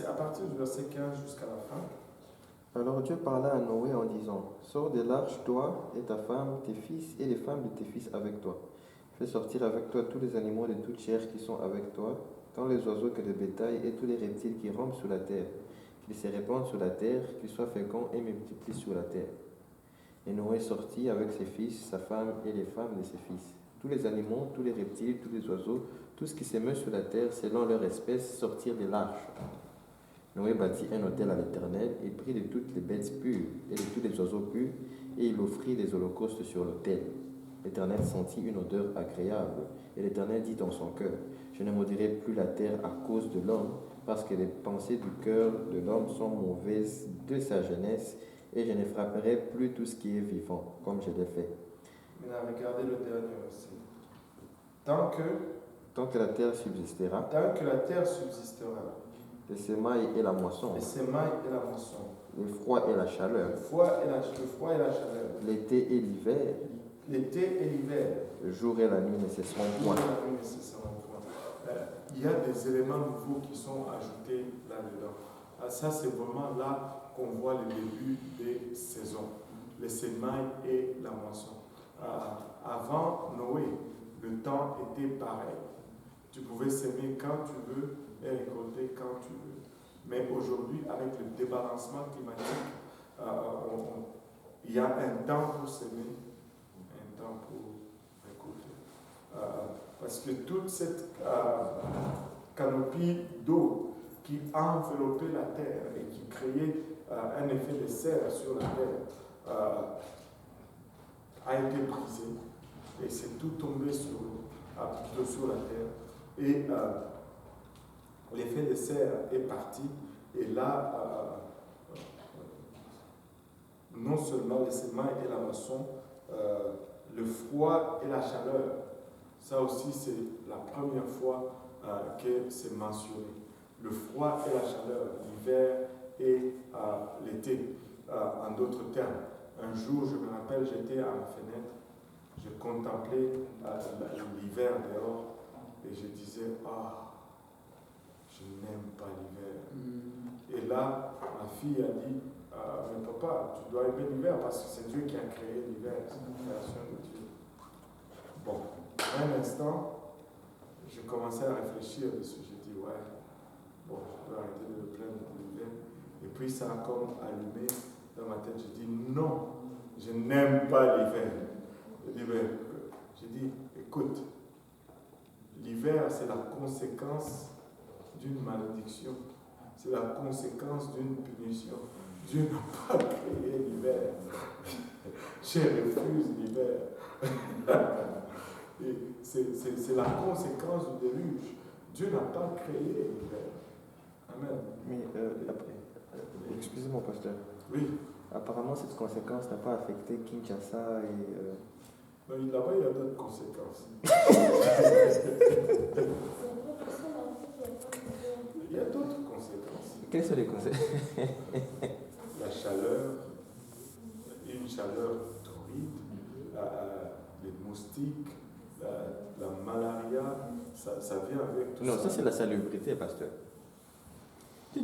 À partir du verset 15 jusqu'à la fin. Alors Dieu parla à Noé en disant, sors de l'arche, toi et ta femme, tes fils et les femmes de tes fils avec toi. Fais sortir avec toi tous les animaux de toute chair qui sont avec toi, tant les oiseaux que le bétail et tous les reptiles qui rampent sur la terre, qu'ils se répandent sur la terre, qu'ils soient féconds et multiplient sur la terre. Et Noé sortit avec ses fils, sa femme et les femmes de ses fils. Tous les animaux, tous les reptiles, tous les oiseaux, tout ce qui se meut sur la terre, selon leur espèce, sortirent de l'arche. Noé bâtit un autel à l'Éternel et prit de toutes les bêtes pures et de tous les oiseaux purs, et il offrit des holocaustes sur l'autel. l'Éternel sentit une odeur agréable. Et l'Éternel dit dans son cœur, je ne maudirai plus la terre à cause de l'homme, parce que les pensées du cœur de l'homme sont mauvaises de sa jeunesse, et je ne frapperai plus tout ce qui est vivant, comme je l'ai fait. Maintenant, regardez le dernier verset. Tant que la terre subsistera, les semailles et la moisson, le froid et la chaleur, l'été et l'hiver, le jour et la nuit ne cesseront point. Il y a des éléments nouveaux qui sont ajoutés là-dedans. Ça, c'est vraiment là qu'on voit le début des saisons, les semailles et la moisson. Avant Noé, le temps était pareil. Tu pouvais s'aimer quand tu veux et récolter quand tu veux. Mais aujourd'hui, avec le débalancement climatique, il y a un temps pour s'aimer, un temps pour récolter. Parce que toute cette canopie d'eau qui enveloppait la terre et qui créait un effet de serre sur la terre a été brisée et c'est tout tombé sur la terre. Et l'effet de serre est parti. Et là, non seulement les semailles et la moisson, le froid et la chaleur, ça aussi c'est la première fois que c'est mentionné. Le froid et la chaleur, l'hiver et l'été, en d'autres termes. Un jour, je me rappelle, j'étais à ma fenêtre, je contemplais l'hiver dehors et je disais, je n'aime pas l'hiver. Et là, ma fille a dit, mais papa, tu dois aimer l'hiver parce que c'est Dieu qui a créé l'hiver, c'est une création de Dieu. Bon, un instant, je commençais à réfléchir dessus. J'ai dit, ouais, bon, je dois arrêter de me plaindre de l'hiver. Et puis ça a comme allumé dans ma tête. J'ai dit, non, je n'aime pas l'hiver. J'ai dit, écoute, l'hiver, c'est la conséquence d'une malédiction. C'est la conséquence d'une punition. Dieu n'a pas créé l'hiver. Je refuse l'hiver. Et c'est la conséquence du déluge. Dieu n'a pas créé l'hiver. Amen. Mais excusez-moi, pasteur. Oui. Apparemment, cette conséquence n'a pas affecté Kinshasa et... Là-bas, il y a d'autres conséquences. Il y a d'autres conséquences. Quelles sont les conséquences? La chaleur, une chaleur torride, les moustiques, la malaria, ça vient avec tout ça. Non, ça c'est la salubrité, pasteur.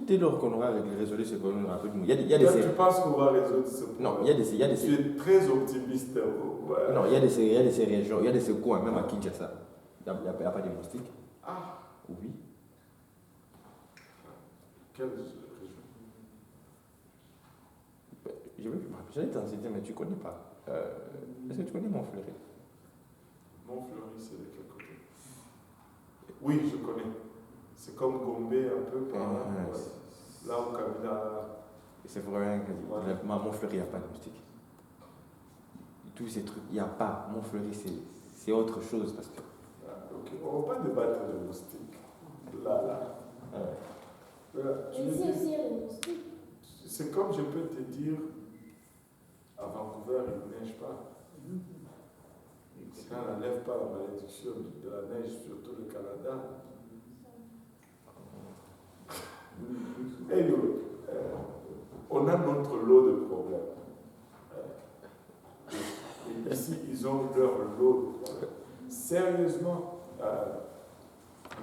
Dès lors qu'on aura résolu ce problème, il y a des... Tu penses qu'on va résoudre ce problème? Non, il y a des... Tu es très optimiste. Ouais. Non, il y a des régions, il y a des coins, même à Kinshasa. Il n'y a pas de moustiques. Ah. Oui. Quelle région? J'allais t'en citer, mais tu ne connais pas. Est-ce que tu connais Montfleury? Montfleury, c'est de quel côté? Oui, je connais. C'est comme Gombe un peu par là où Kabila. C'est vrai que Montfleury, il n'y a pas de moustiques. Tous ces trucs, il n'y a pas. Montfleury, c'est autre chose. Parce que... Okay. On ne va pas débattre de moustiques. Là. C'est comme je peux te dire, à Vancouver, il ne neige pas. Ça n'enlève pas la malédiction de la neige sur tout le Canada. Anyway, on a notre lot de problèmes. Et ici, ils ont leur lot de problèmes. Sérieusement,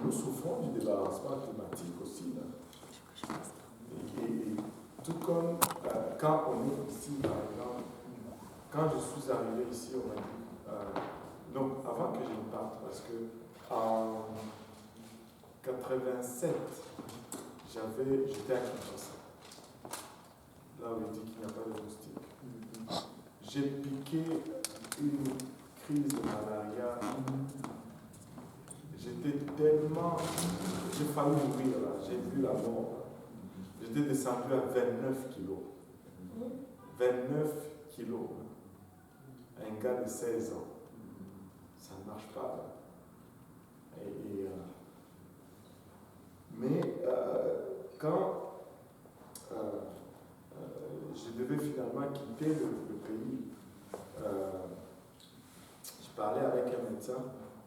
nous souffrons du débalancement climatique aussi. Là. Et tout comme quand on est ici, par exemple, quand je suis arrivé ici, on m'a dit, donc avant que je ne parte, parce que en 87, j'étais à Kinshasa, là où il dit qu'il n'y a pas de moustiques. J'ai piqué une crise de malaria. J'étais tellement... J'ai failli mourir là, j'ai vu la mort. J'étais descendu à 29 kilos. 29 kilos. Un gars de 16 ans. marche pas. Mais quand je devais finalement quitter le pays, je parlais avec un médecin,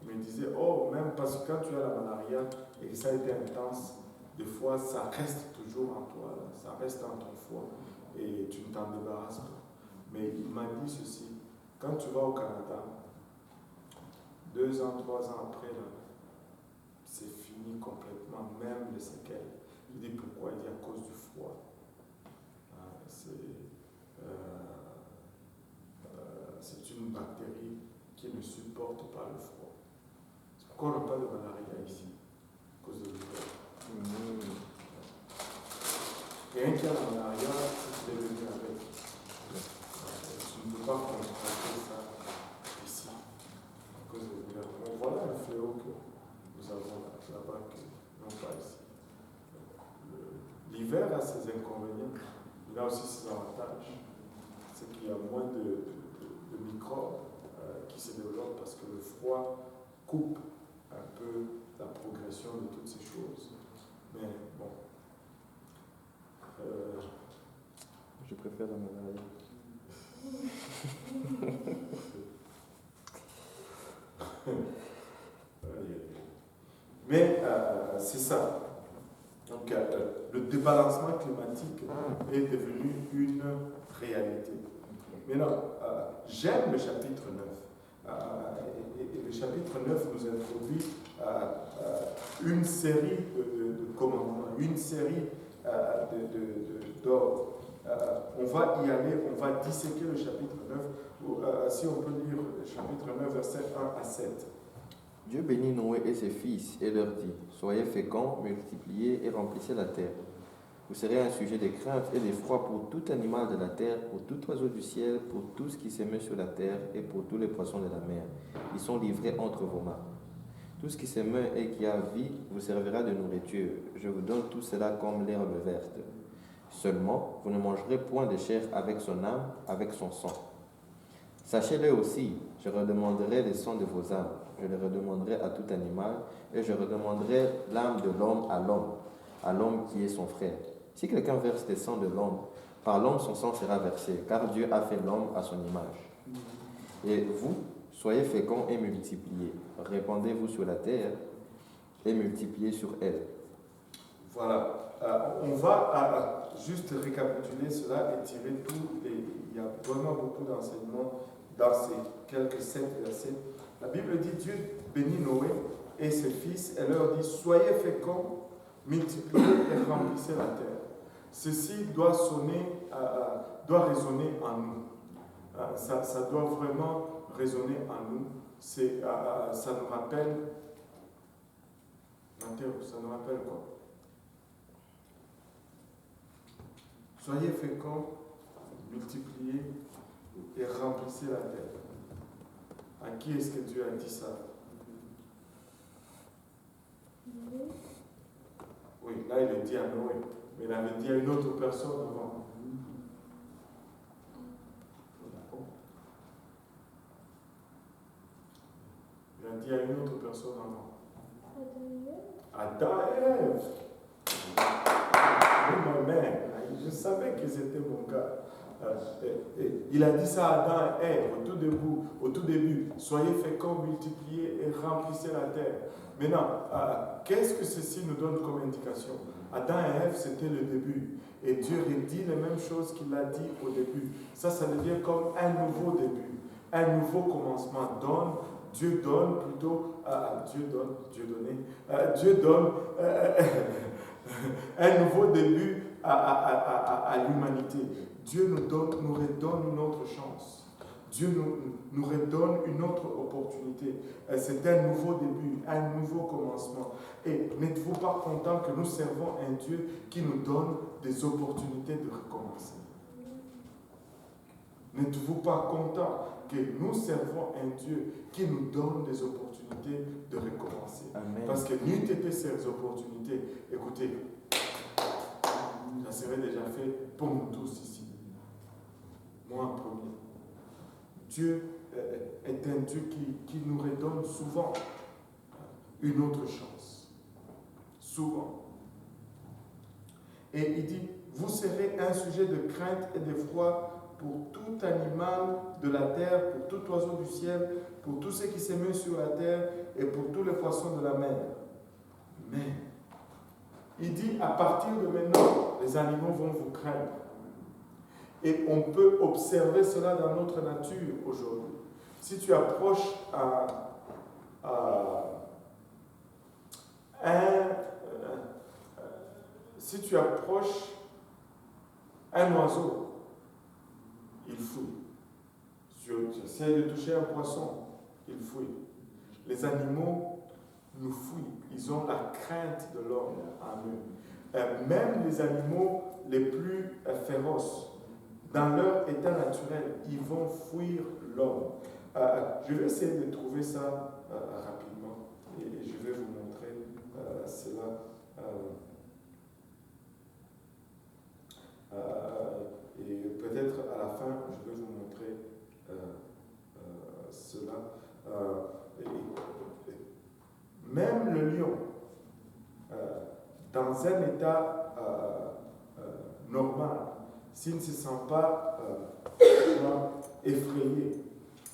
il me disait, oh, même parce que quand tu as la malaria et que ça a été intense, des fois ça reste toujours en toi, là, ça reste dans ton foie et tu ne t'en débarrasses pas. Mais il m'a dit ceci, quand tu vas au Canada, 2 ans, 3 ans après, là, c'est fini complètement, même les séquelles. Il dit pourquoi? Il dit à cause du froid. C'est une bactérie qui ne supporte pas le froid. C'est pourquoi on n'a pas de malaria ici, à cause de l'hiver. Et un qui a la malaria, c'est qu'il est venu avec. Tu ne peux pas contracter ça ici, à cause de l'hiver. Bon, voilà un fléau que nous avons là-bas, non pas ici. L'hiver a ses inconvénients, il a aussi ses avantages. C'est qu'il y a moins de microbes qui se développent parce que le froid coupe un peu la progression de toutes ces choses. Mais bon. Je préfère la malaria. Mais c'est ça. Donc le débalancement climatique est devenu une réalité. Maintenant, j'aime le chapitre 9. Et le chapitre 9 nous introduit une série de commandements, une série d'ordres. On va y aller, on va disséquer le chapitre 9. Si on peut lire le chapitre 9, versets 1 à 7. Dieu bénit Noé et ses fils et leur dit, soyez féconds, multipliez et remplissez la terre. Vous serez un sujet de crainte et d'effroi pour tout animal de la terre, pour tout oiseau du ciel, pour tout ce qui s'émeut sur la terre et pour tous les poissons de la mer. Ils sont livrés entre vos mains. Tout ce qui s'émeut et qui a vie vous servira de nourriture. Je vous donne tout cela comme l'herbe verte. Seulement, vous ne mangerez point de chair avec son âme, avec son sang. Sachez-le aussi, je redemanderai le sang de vos âmes. Je le redemanderai à tout animal, et je redemanderai l'âme de l'homme à l'homme qui est son frère. Si quelqu'un verse le sang de l'homme, par l'homme son sang sera versé, car Dieu a fait l'homme à son image. Et vous, soyez féconds et multipliez. Répandez-vous sur la terre et multipliez sur elle. Voilà. On va juste récapituler cela et tirer tout. Il y a vraiment beaucoup d'enseignements dans ces quelques 7 versets. La Bible dit, Dieu bénit Noé et ses fils et leur dit, soyez féconds, multipliez et remplissez la terre. Ceci doit résonner en nous. Ça doit vraiment résonner en nous. Ça nous rappelle, Mathéo, ça nous rappelle quoi? Soyez féconds, multipliez et remplissez la terre. À qui est-ce que Dieu a dit ça? Oui, là il le dit à Noé, mais il avait dit à une autre personne avant. Il a dit à une autre personne avant. Adam et Ève. Oui, ma mère, je savais qu'ils étaient mon gars. Il a dit ça à Adam et Ève au tout début. Soyez féconds, multipliez et remplissez la terre. Maintenant, qu'est-ce que ceci nous donne comme indication? Adam et Ève, c'était le début. Et Dieu redit les mêmes choses qu'il a dit au début. Ça devient comme un nouveau début, un nouveau commencement. Dieu donne un nouveau début à l'humanité. Dieu nous redonne une autre chance. Dieu nous redonne une autre opportunité. C'est un nouveau début, un nouveau commencement. Et n'êtes-vous pas content que nous servons un Dieu qui nous donne des opportunités de recommencer? N'êtes-vous pas content que nous servons un Dieu qui nous donne des opportunités de recommencer? Amen. Parce que n'eût été ces opportunités, écoutez, ça serait déjà fait pour nous tous ici. Moi en premier. Dieu est un Dieu qui nous redonne souvent une autre chance. Souvent. Et il dit, vous serez un sujet de crainte et d'effroi pour tout animal de la terre, pour tout oiseau du ciel, pour tout ce qui s'émeut sur la terre et pour tous les poissons de la mer. Mais, il dit, à partir de maintenant, les animaux vont vous craindre. Et on peut observer cela dans notre nature aujourd'hui. Si tu approches si tu approches un oiseau, il fouille. Si tu essaies de toucher un poisson, il fouille. Les animaux nous fouillent. Ils ont la crainte de l'homme en eux. Même les animaux les plus féroces, dans leur état naturel, ils vont fuir l'homme. Je vais essayer de trouver ça rapidement et je vais vous montrer cela. Et peut-être à la fin, je vais vous montrer cela. Même le lion, dans un état normal, s'il ne se sent pas effrayé,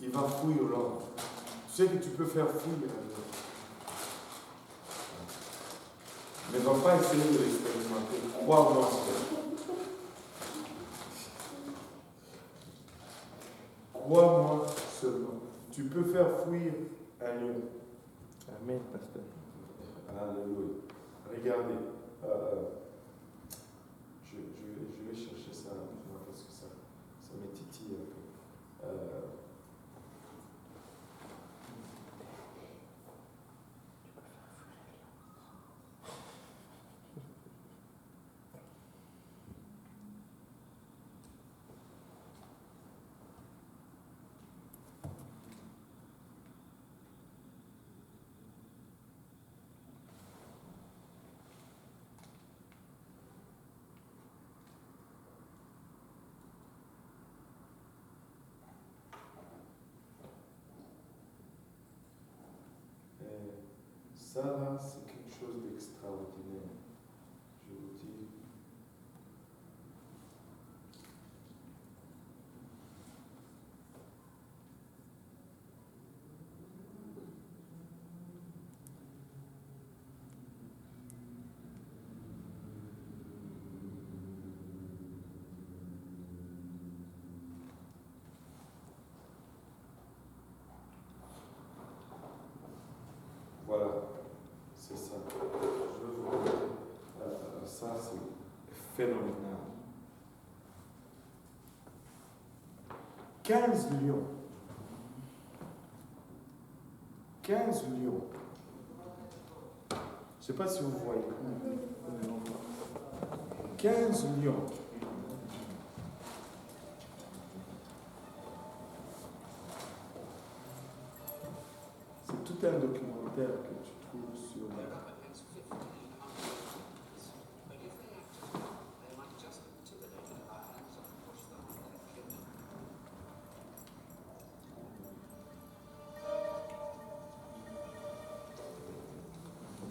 il va fuir l'homme. Tu sais que tu peux faire fuir un lion. Ne va pas essayer de l'expérimenter. Crois-moi. Crois-moi seulement. Tu peux faire fuir un lion. Amen, pasteur. Alléluia. Regardez. Je vais chercher ça rapidement parce que ça me titille un peu. Ça, là, c'est quelque chose d'extraordinaire. Je vous dis. Voilà. C'est ça. Je vais vous montrer. Ça, c'est phénoménal. 15 lions. 15 lions. Je ne sais pas si vous voyez. 15 lions. C'est tout un documentaire que tu trouves sur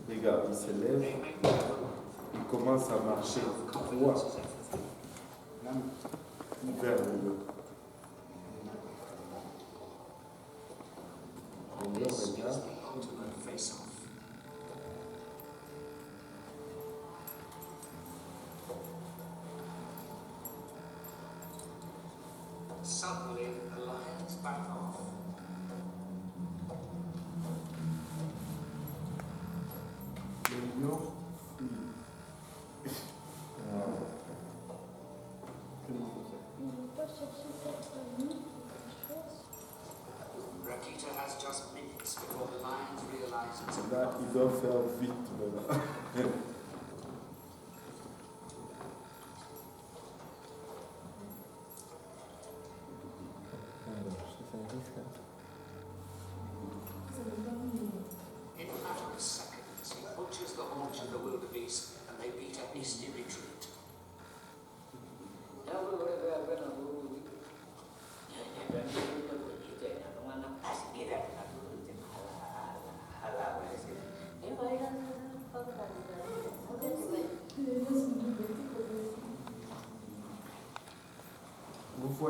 Regarde, il se lève, il commence à marcher droit vers le haut. On le regarde. Suddenly, the lions back off. Le lion fuit. On ne peut pas chercher cette nuit, chose. Rakita has just minutes before the lions realize it's a Là, il doit faire vite maintenant. In a matter of seconds, he butchers the haunch of the wildebeest and they beat a hasty retreat.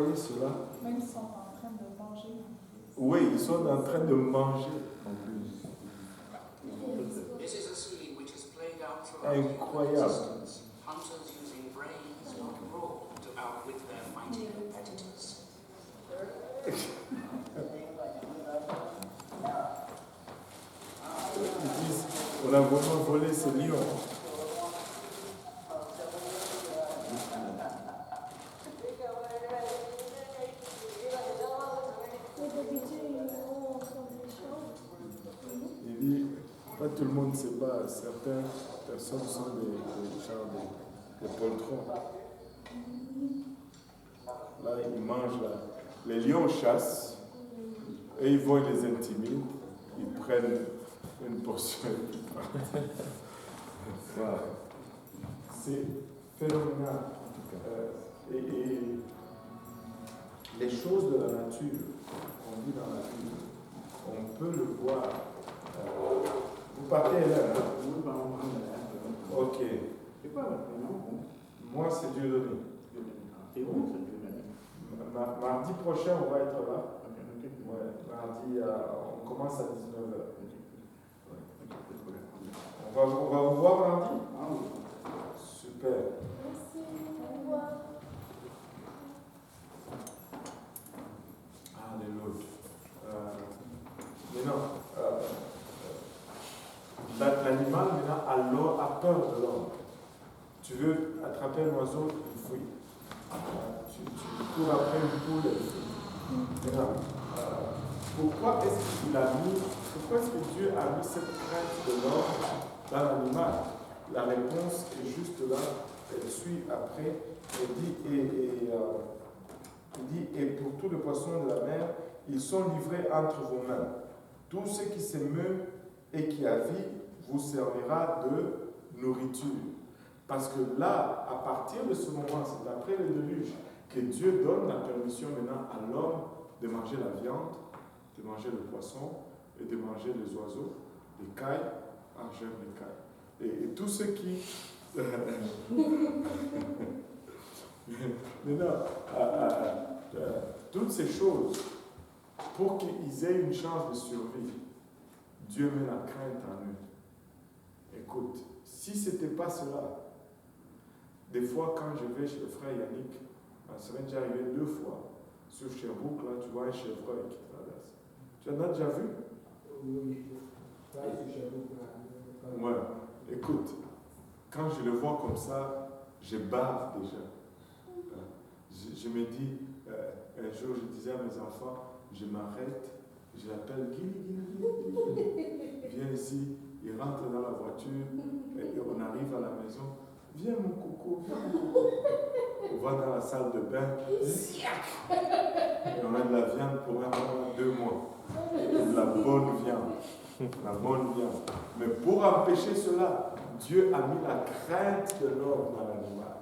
voyez cela? Même ils sont en train de manger. Oui, ils sont en train de manger en plus. This is a scene which is played out throughout human Incroyable. existence. Hunters using brains, not raw, to outwit their mighty competitors. Ils disent, on a vraiment volé ce lion. Mais d'habitude, ils vont sur des champs. Il dit, pas tout le monde ne sait pas, certaines personnes sont des gens des poltrons. Là, ils mangent là. Les lions chassent, et ils vont, ils les intimident, ils prennent une portion et ils partent. Wow. C'est phénoménal. Et les choses de la nature qu'on vit dans la vie, on peut le voir. Vous partez là, hein? Ok. C'est quoi votre prénom? Moi, c'est Dieudonné. Et où c'est Dieudonné? Mardi prochain, on va être là. Ok. Ouais, mardi, on commence à 19h. On va vous voir mardi? Ah oui. Super. Merci. Au revoir. Alléluia. Maintenant, l'animal maintenant alors a peur de l'homme. Tu veux attraper un oiseau, il fuit. Tu cours après une poule, elle fuit. Maintenant, pourquoi est-ce que Dieu a mis cette crainte de l'homme dans l'animal? La réponse est juste là, elle suit après, il dit, et pour tous les poissons de la mer, ils sont livrés entre vos mains. Tout ce qui s'émeut et qui a vie vous servira de nourriture. Parce que là, à partir de ce moment, c'est après le déluge, que Dieu donne la permission maintenant à l'homme de manger la viande, de manger le poisson et de manger les oiseaux, les cailles, j'aime les cailles. Et tout ce qui... Maintenant, toutes ces choses, pour qu'ils aient une chance de survie, Dieu met la crainte en eux. Écoute, si ce n'était pas cela, des fois quand je vais chez le frère Yannick, ça m'est déjà arrivé 2 fois, sur Sherbrooke, là, tu vois un chevreuil qui traverse. Tu en as déjà vu? Oui, ça, c'est Sherbrooke. Ouais, écoute, quand je le vois comme ça, je bave déjà. Je me dis, un jour je disais à mes enfants, je m'arrête, je l'appelle Guili, viens ici, il rentre dans la voiture, et on arrive à la maison, viens mon coco, viens mon coco. On va dans la salle de bain, et on a de la viande pour 2 mois, et de la bonne viande, Mais pour empêcher cela, Dieu a mis la crainte de l'homme dans l'animal.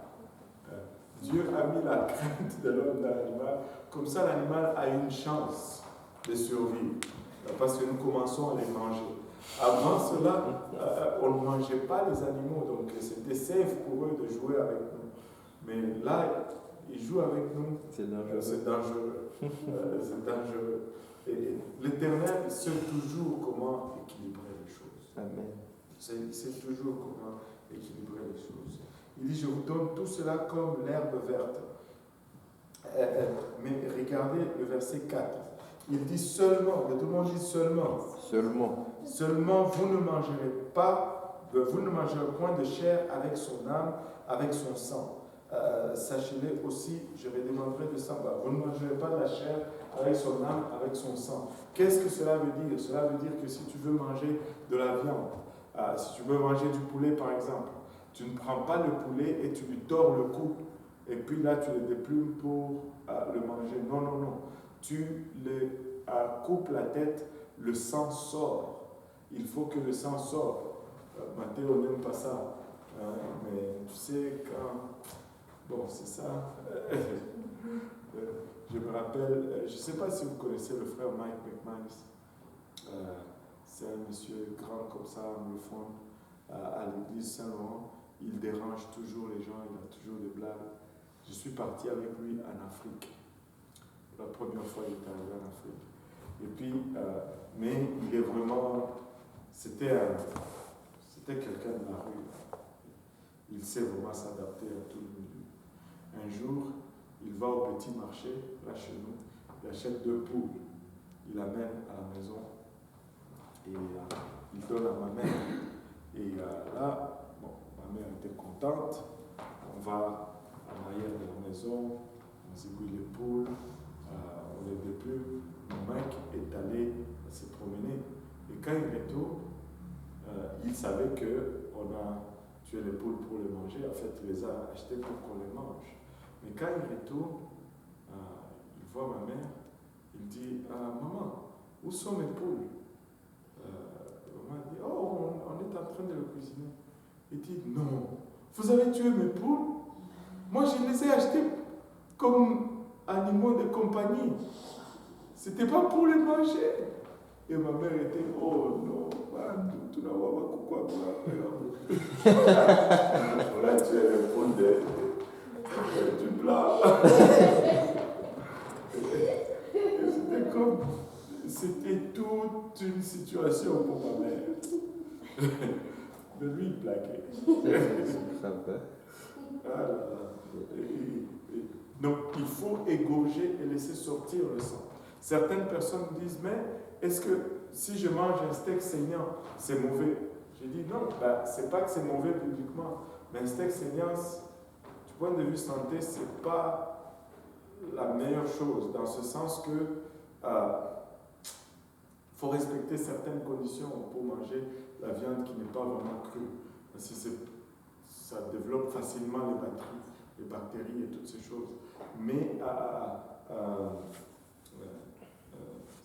Dieu a mis la crainte de l'homme dans l'animal, comme ça l'animal a une chance de survivre, parce que nous commençons à les manger. Avant cela, on ne mangeait pas les animaux, donc c'était safe pour eux de jouer avec nous. Mais là, ils jouent avec nous, c'est dangereux. C'est dangereux. Et l'Éternel sait toujours comment équilibrer les choses. Amen. Il sait toujours comment équilibrer les choses. Il dit, je vous donne tout cela comme l'herbe verte. Mais regardez le verset 4. Il dit seulement, tout le monde dit seulement. Seulement, vous ne mangerez point de chair avec son âme, avec son sang. Sachez-le aussi, je redemanderai de sang. Vous ne mangerez pas de la chair avec son âme, avec son sang. Qu'est-ce que cela veut dire? Cela veut dire que si tu veux manger de la viande, si tu veux manger du poulet par exemple, tu ne prends pas le poulet et tu lui tords le cou, et puis là tu le déplumes pour le manger. Non, non, non. Tu le coupes la tête, le sang sort. Il faut que le sang sorte. Mathéo n'aime pas ça. Mais tu sais, quand... Bon, c'est ça. Je me rappelle, je ne sais pas si vous connaissez le frère Mike McManus. C'est un monsieur grand comme ça, anglophone, à l'église Saint-Laurent. Il dérange toujours les gens, il a toujours des blagues. Je suis parti avec lui en Afrique. la première fois qu'il est arrivé en Afrique. Et puis, mais il est vraiment, c'était quelqu'un de la rue. Il sait vraiment s'adapter à tout le milieu. Un jour, il va au petit marché, là chez nous, il achète 2 poules, il amène à la maison et il donne à ma mère. Et là, bon, ma mère était contente, on va à l'arrière de la maison, on zigouille les poules, on les déplume. Mon mec est allé se promener. Et quand il retourne, il savait qu'on a tué les poules pour les manger. En fait, il les a achetées pour qu'on les mange. Mais quand il retourne, il voit ma mère, il dit Maman, où sont mes poules? Maman dit Oh, on est en train de le cuisiner. Il dit Non, vous avez tué mes poules? Moi, je les ai achetées comme animaux de compagnie. C'était pas pour les manger. Et ma mère était Oh non, tu n'as pas quoi. On a tué les poules du plat. C'était toute une situation pour ma mère. Mais lui, il plaquait. Donc, il faut égorger et laisser sortir le sang. Certaines personnes disent, mais est-ce que si je mange un steak saignant, c'est mauvais? Je dis non, c'est pas que c'est mauvais publiquement, mais un steak saignant, du point de vue santé, c'est pas la meilleure chose, dans ce sens que faut respecter certaines conditions pour manger la viande qui n'est pas vraiment crue. Parce que ça développe facilement les bactéries et toutes ces choses. Mais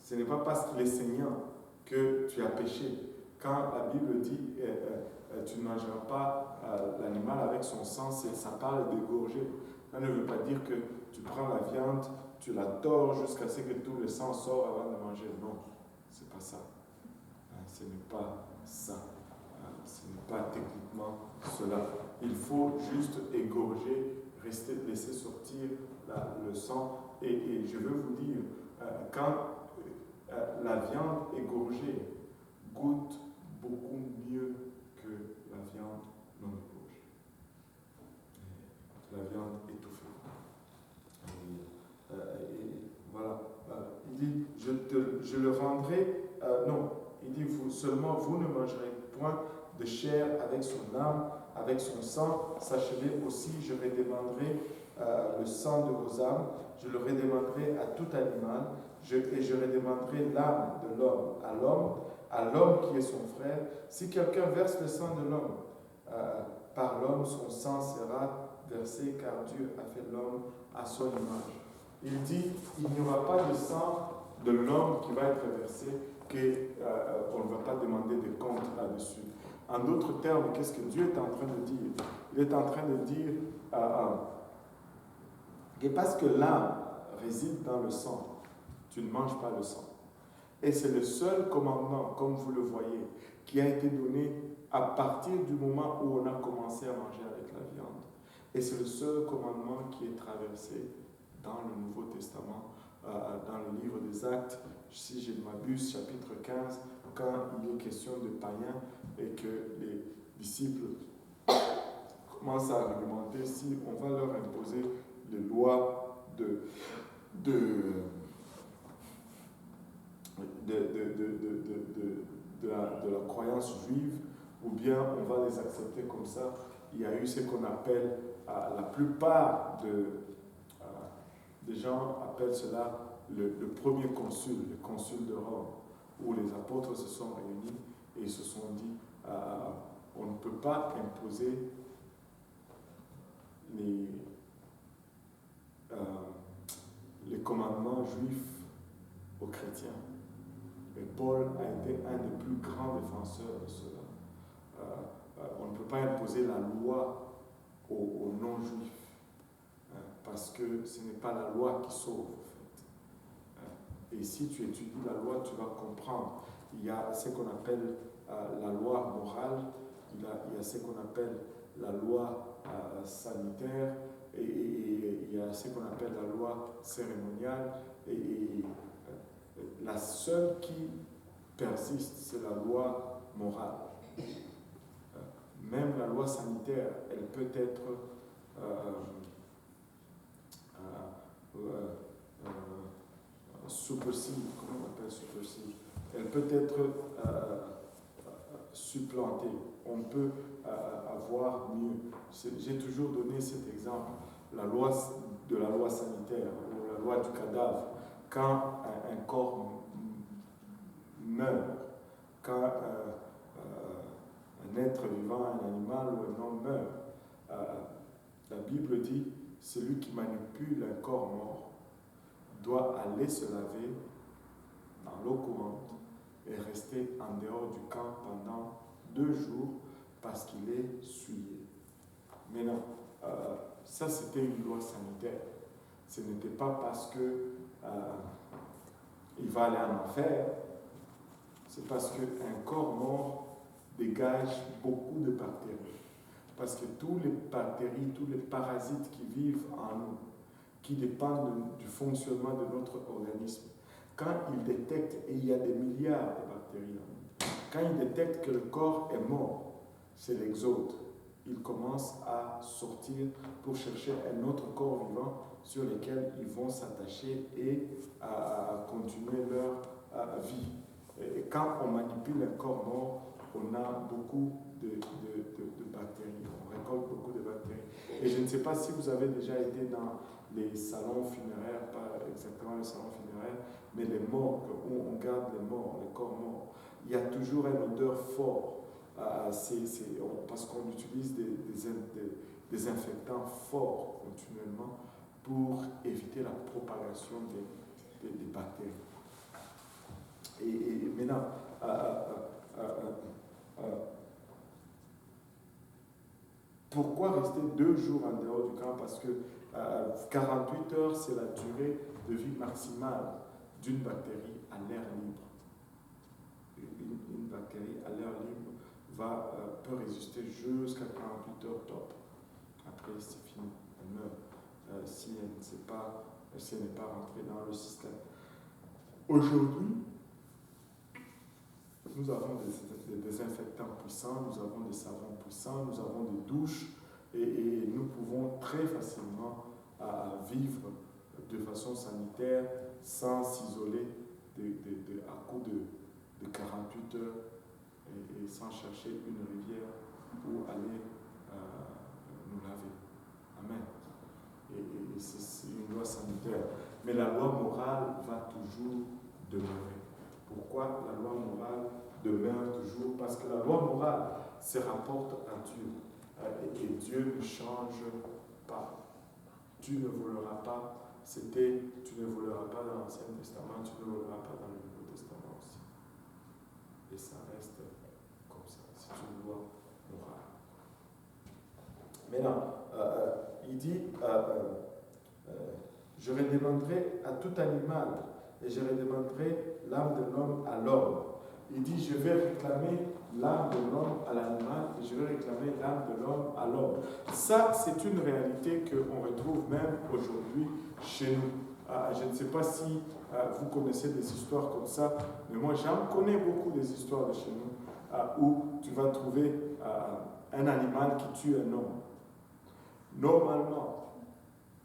ce n'est pas parce qu'il est saignant que tu as péché. Quand la Bible dit tu ne mangeras pas l'animal avec son sang, ça parle d'égorger. Ça ne veut pas dire que tu prends la viande, tu la tords jusqu'à ce que tout le sang sorte avant de manger. Non, c'est pas ça. Ce n'est pas ça. Ce n'est pas techniquement cela. Il faut juste égorger, laisser sortir le sang. Et je veux vous dire, quand la viande égorgée goûte beaucoup mieux que la viande non égorgée. La viande étouffée. Et voilà. Il dit, je le rendrai. Non, il dit, seulement vous ne mangerez point de chair avec son âme, avec son sang. Sachez-le aussi, je redemanderai le sang de vos âmes, je le redemanderai à tout animal, et je redemanderai l'âme de l'homme, à l'homme qui est son frère. Si quelqu'un verse le sang de l'homme, par l'homme, son sang sera versé, car Dieu a fait l'homme à son image. Il dit, il n'y aura pas de sang de l'homme qui va être versé, qu'on ne va pas demander de compte là-dessus. En d'autres termes, qu'est-ce que Dieu est en train de dire? Il est en train de dire que parce que l'âme réside dans le sang, tu ne manges pas le sang. Et c'est le seul commandement, comme vous le voyez, qui a été donné à partir du moment où on a commencé à manger avec la viande. Et c'est le seul commandement qui est traversé dans le Nouveau Testament, dans le livre des Actes, si je ne m'abuse, chapitre 15, quand il est question de païens et que les disciples commencent à argumenter si on va leur imposer les lois de la croyance juive, ou bien on va les accepter comme ça. Il y a eu ce qu'on appelle, la plupart des gens appellent cela le premier concile, le concile de Rome, où les apôtres se sont réunis et ils se sont dit on ne peut pas imposer les commandements juifs aux chrétiens. Et Paul a été un des plus grands défenseurs de cela. On ne peut pas imposer la loi aux non-juifs, parce que ce n'est pas la loi qui sauve, en fait. Et si tu étudies la loi, tu vas comprendre. Il y a ce qu'on appelle la loi morale, il y a ce qu'on appelle la loi sanitaire, et il y a ce qu'on appelle la loi cérémoniale, et la seule qui persiste, c'est la loi morale. Même la loi sanitaire, elle peut être supersede, comment on appelle supersede? Elle peut être supplantée. On peut avoir mieux. J'ai toujours donné cet exemple, la loi sanitaire ou la loi du cadavre. Quand un corps meurt, quand un être vivant, un animal ou un homme meurt, la Bible dit, celui qui manipule un corps mort doit aller se laver dans l'eau courante et rester en dehors du camp pendant 2 jours parce qu'il est souillé. Mais non, ça c'était une loi sanitaire. Ce n'était pas parce que il va aller en enfer, c'est parce qu'un corps mort dégage beaucoup de bactéries. Parce que tous les bactéries, tous les parasites qui vivent en nous, qui dépendent du fonctionnement de notre organisme, quand ils détectent, et il y a des milliards de bactéries en nous, quand ils détectent que le corps est mort, c'est l'exode. Ils commencent à sortir pour chercher un autre corps vivant sur lequel ils vont s'attacher et à continuer leur vie. Et quand on manipule un corps mort, on a beaucoup de bactéries, on récolte beaucoup de bactéries. Et je ne sais pas si vous avez déjà été dans les salons funéraires, pas exactement les salons funéraires, mais les morgues, où on garde les morts, les corps morts. Il y a toujours une odeur forte, parce qu'on utilise des infectants forts continuellement pour éviter la propagation des bactéries. Et maintenant, pourquoi rester 2 jours en dehors du camp? Parce que 48 heures, c'est la durée de vie maximale d'une bactérie à l'air libre. Une bactérie à l'air libre peut résister jusqu'à 48 heures top. Après, c'est fini, elle meurt si elle n'est pas rentrée dans le système. Aujourd'hui, nous avons des désinfectants puissants, nous avons des savons puissants, nous avons des douches et nous pouvons très facilement vivre de façon sanitaire sans s'isoler à coup de 48 heures et sans chercher une rivière où aller nous laver. Amen. Et c'est une loi sanitaire. Mais la loi morale va toujours demeurer. Pourquoi la loi morale demeure toujours? Parce que la loi morale se rapporte à Dieu. Et Dieu ne change pas. Tu ne voleras pas. Tu ne voleras pas dans l'Ancien Testament, tu ne voleras pas dans le Nouveau Testament aussi. Et ça reste comme ça. C'est une loi morale. Maintenant, il dit, je redemanderai à tout animal et je redemanderai l'âme de l'homme à l'homme. Il dit, je vais réclamer l'âme de l'homme à l'animal et je vais réclamer l'âme de l'homme à l'homme. Ça, c'est une réalité qu'on retrouve même aujourd'hui chez nous. Je ne sais pas si vous connaissez des histoires comme ça, mais moi, j'en connais beaucoup des histoires de chez nous où tu vas trouver un animal qui tue un homme. Normalement,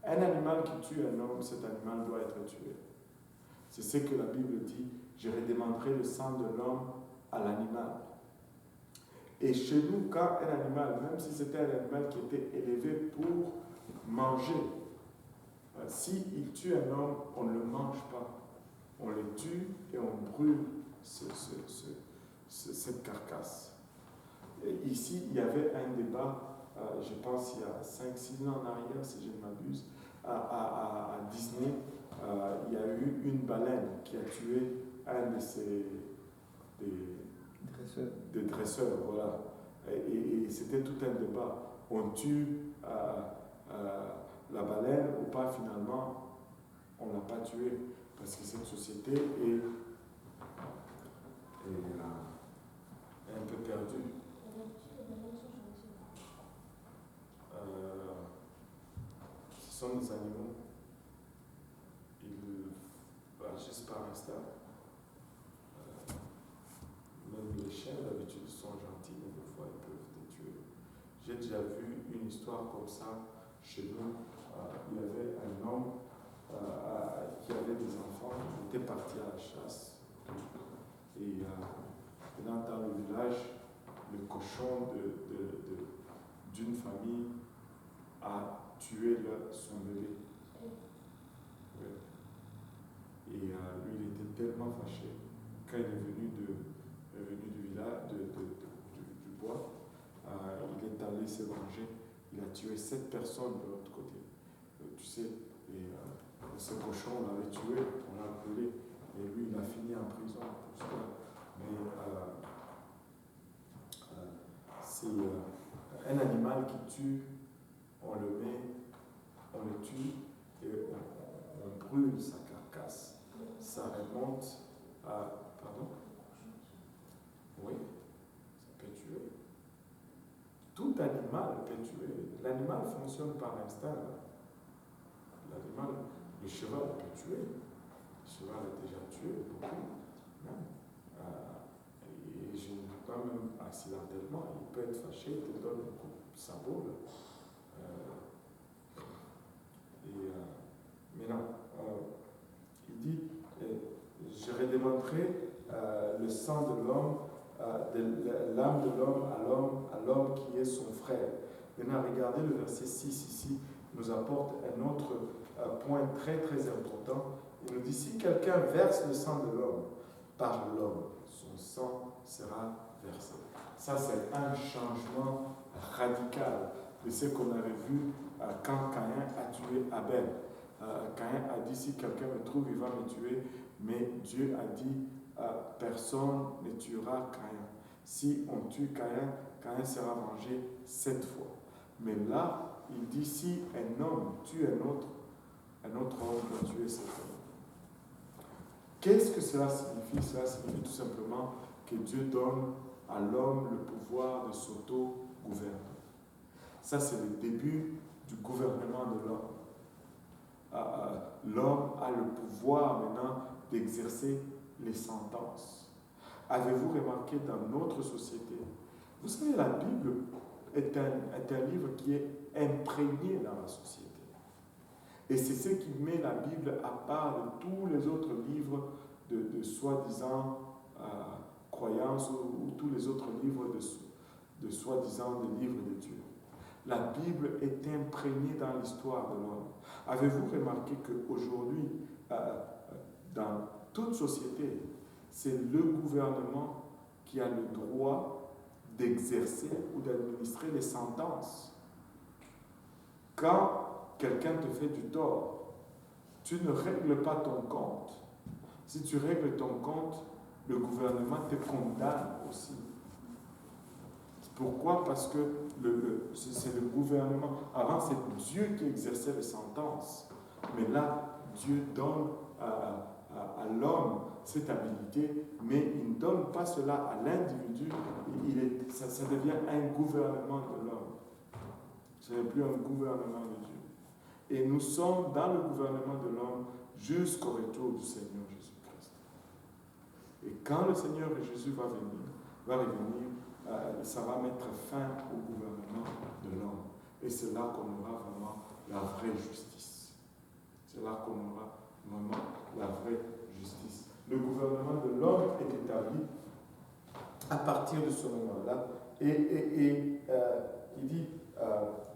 un animal qui tue un homme, cet animal doit être tué. C'est ce que la Bible dit, je redemanderai le sang de l'homme à l'animal. Et chez nous, quand un animal, même si c'était un animal qui était élevé pour manger, s'il tue un homme, on ne le mange pas. On le tue et on brûle cette carcasse. Et ici, il y avait un débat, je pense il y a 5-6 ans en arrière, si je ne m'abuse, à Disney. Il y a eu une baleine qui a tué un de ses des dresseurs, voilà. Et c'était tout un débat. On tue la baleine ou pas, finalement, on ne l'a pas tué parce que cette société est un peu perdue. sont des animaux. Ils agissent par instinct. Même les chiens, d'habitude, sont gentils, mais des fois, ils peuvent te tuer. J'ai déjà vu une histoire comme ça chez nous. Il y avait un homme qui avait des enfants, il était parti à la chasse. Et dans le village, le cochon d'une famille a tué son bébé. Ouais. Et lui, il était tellement fâché. Quand il est venu du village, du bois, il est allé se venger. Il a tué 7 personnes de l'autre côté. Tu sais, et ce cochon, on l'avait tué, on l'a brûlé. Et lui, il a fini en prison pour ça. Mais c'est un animal qui tue, on le tue et on brûle sa carcasse. Ça remonte à... Pardon? Oui, ça peut tuer. Tout animal peut tuer. L'animal fonctionne par instinct. L'animal, le cheval peut tuer. Le cheval a déjà tué beaucoup. Et quand même accidentellement, il peut être fâché, il te donne un coup de sabot. Mais non, il dit, je redémontrerai le sang de l'homme, de l'âme de l'homme à l'homme qui est son frère. Maintenant, regardez le verset 6 ici, nous apporte un autre point très très important. Il nous dit, si quelqu'un verse le sang de l'homme, par l'homme, son sang sera versé. Ça, c'est un changement radical de ce qu'on avait vu quand Caïn a tué Abel. Caïn a dit, si quelqu'un me trouve, il va me tuer. Mais Dieu a dit, personne ne tuera Caïn. Si on tue Caïn, Caïn sera vengé 7 fois. Mais là, il dit, si un homme tue un autre homme doit tuer cet homme. Qu'est-ce que cela signifie? Cela signifie tout simplement que Dieu donne à l'homme le pouvoir de s'auto-gouverner. Ça, c'est le début du gouvernement de l'homme. L'homme a le pouvoir maintenant d'exercer les sentences. Avez-vous remarqué dans notre société, vous savez, la Bible est un livre qui est imprégné dans la société. Et c'est ce qui met la Bible à part de tous les autres livres de soi-disant croyances ou tous les autres livres de soi-disant des livres de Dieu. La Bible est imprégnée dans l'histoire de l'homme. Avez-vous remarqué qu'aujourd'hui, dans toute société, c'est le gouvernement qui a le droit d'exercer ou d'administrer les sentences? Quand quelqu'un te fait du tort, tu ne règles pas ton compte. Si tu règles ton compte, le gouvernement te condamne aussi. Pourquoi? Parce que c'est le gouvernement. Avant, c'est Dieu qui exerçait les sentences. Mais là, Dieu donne à l'homme cette habilité, mais il ne donne pas cela à l'individu. Ça devient un gouvernement de l'homme. Ce n'est plus un gouvernement de Dieu. Et nous sommes dans le gouvernement de l'homme jusqu'au retour du Seigneur Jésus-Christ. Et quand le Seigneur Jésus va revenir, ça va mettre fin au gouvernement de l'homme. Et c'est là qu'on aura vraiment la vraie justice. C'est là qu'on aura vraiment la vraie justice. Le gouvernement de l'homme est établi à partir de ce moment-là. Et il dit,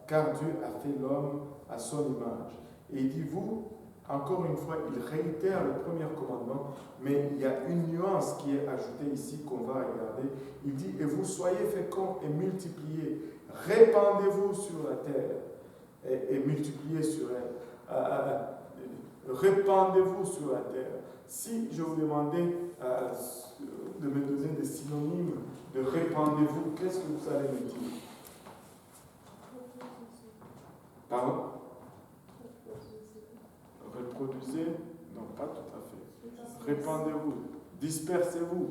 car Dieu a fait l'homme à son image. Et il dit, vous, encore une fois, il réitère le premier commandement, mais il y a une nuance qui est ajoutée ici qu'on va regarder. Il dit, et vous soyez féconds et multipliez, répandez-vous sur la terre et multipliez sur elle. Répandez-vous sur la terre. Si je vous demandais de me donner des synonymes de répandez-vous, qu'est-ce que vous allez me dire? Pardon? Reproduisez? Non, pas tout à fait. Répandez-vous, dispersez-vous,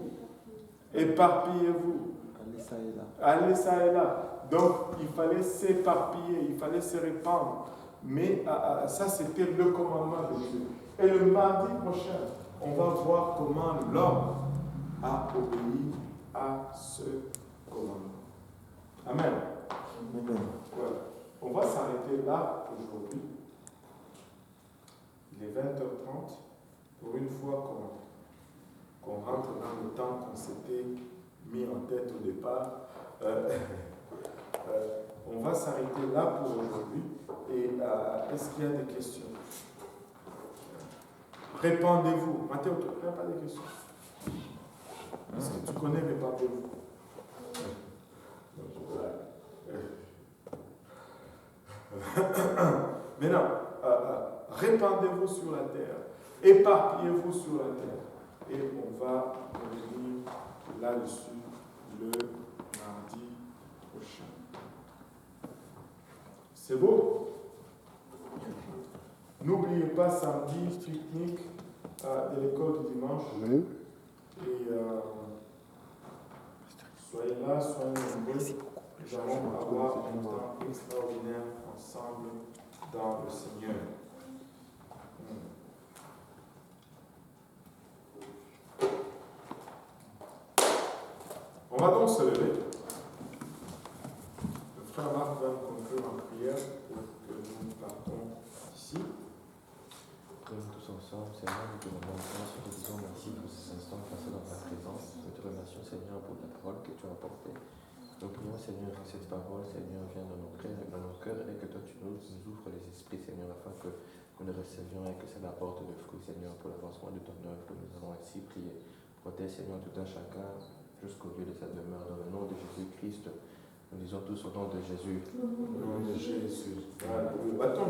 éparpillez-vous. Allez ça et là. Allez ça et là. Donc, il fallait s'éparpiller, il fallait se répandre. Mais ça, c'était le commandement de Dieu. Et le mardi prochain, on va voir comment l'homme a obéi à ce commandement. Amen. Amen. Voilà. On va s'arrêter là aujourd'hui. Il est 20h30. Pour une fois qu'on rentre dans le temps qu'on s'était mis en tête au départ, on va s'arrêter là pour aujourd'hui. Et est-ce qu'il y a des questions? Répondez-vous. Mathéo, il n'y a pas de questions. Est-ce que tu connais répondez-vous? Maintenant, répandez-vous sur la terre, éparpillez-vous sur la terre, et on va revenir là-dessus le mardi prochain. C'est beau? N'oubliez pas samedi, pique-nique de l'école du dimanche. Oui. Et soyez là, soyez nombreux. Nous allons avoir un temps extraordinaire ensemble dans le Seigneur. On va donc se lever. Le frère Marc va nous conclure en prière pour que nous partons d'ici. Prions tous ensemble, Seigneur, nous te demandons grâce, nous te disons merci pour ces instants passés dans ta présence. Nous te remercions, Seigneur, pour la parole que tu as apportée. Nous prions, Seigneur, que cette parole, Seigneur, vienne dans nos cœurs et que toi, tu nous ouvres les esprits, Seigneur, afin que nous le recevions et que ça apporte de fruits, Seigneur, pour l'avancement de ton œuvre. Nous allons ainsi prier. Protège, Seigneur, tout un chacun jusqu'au lieu de sa demeure. Dans le nom de Jésus-Christ, nous disons tous au nom de Jésus. Au nom de Jésus. Voilà. Battons.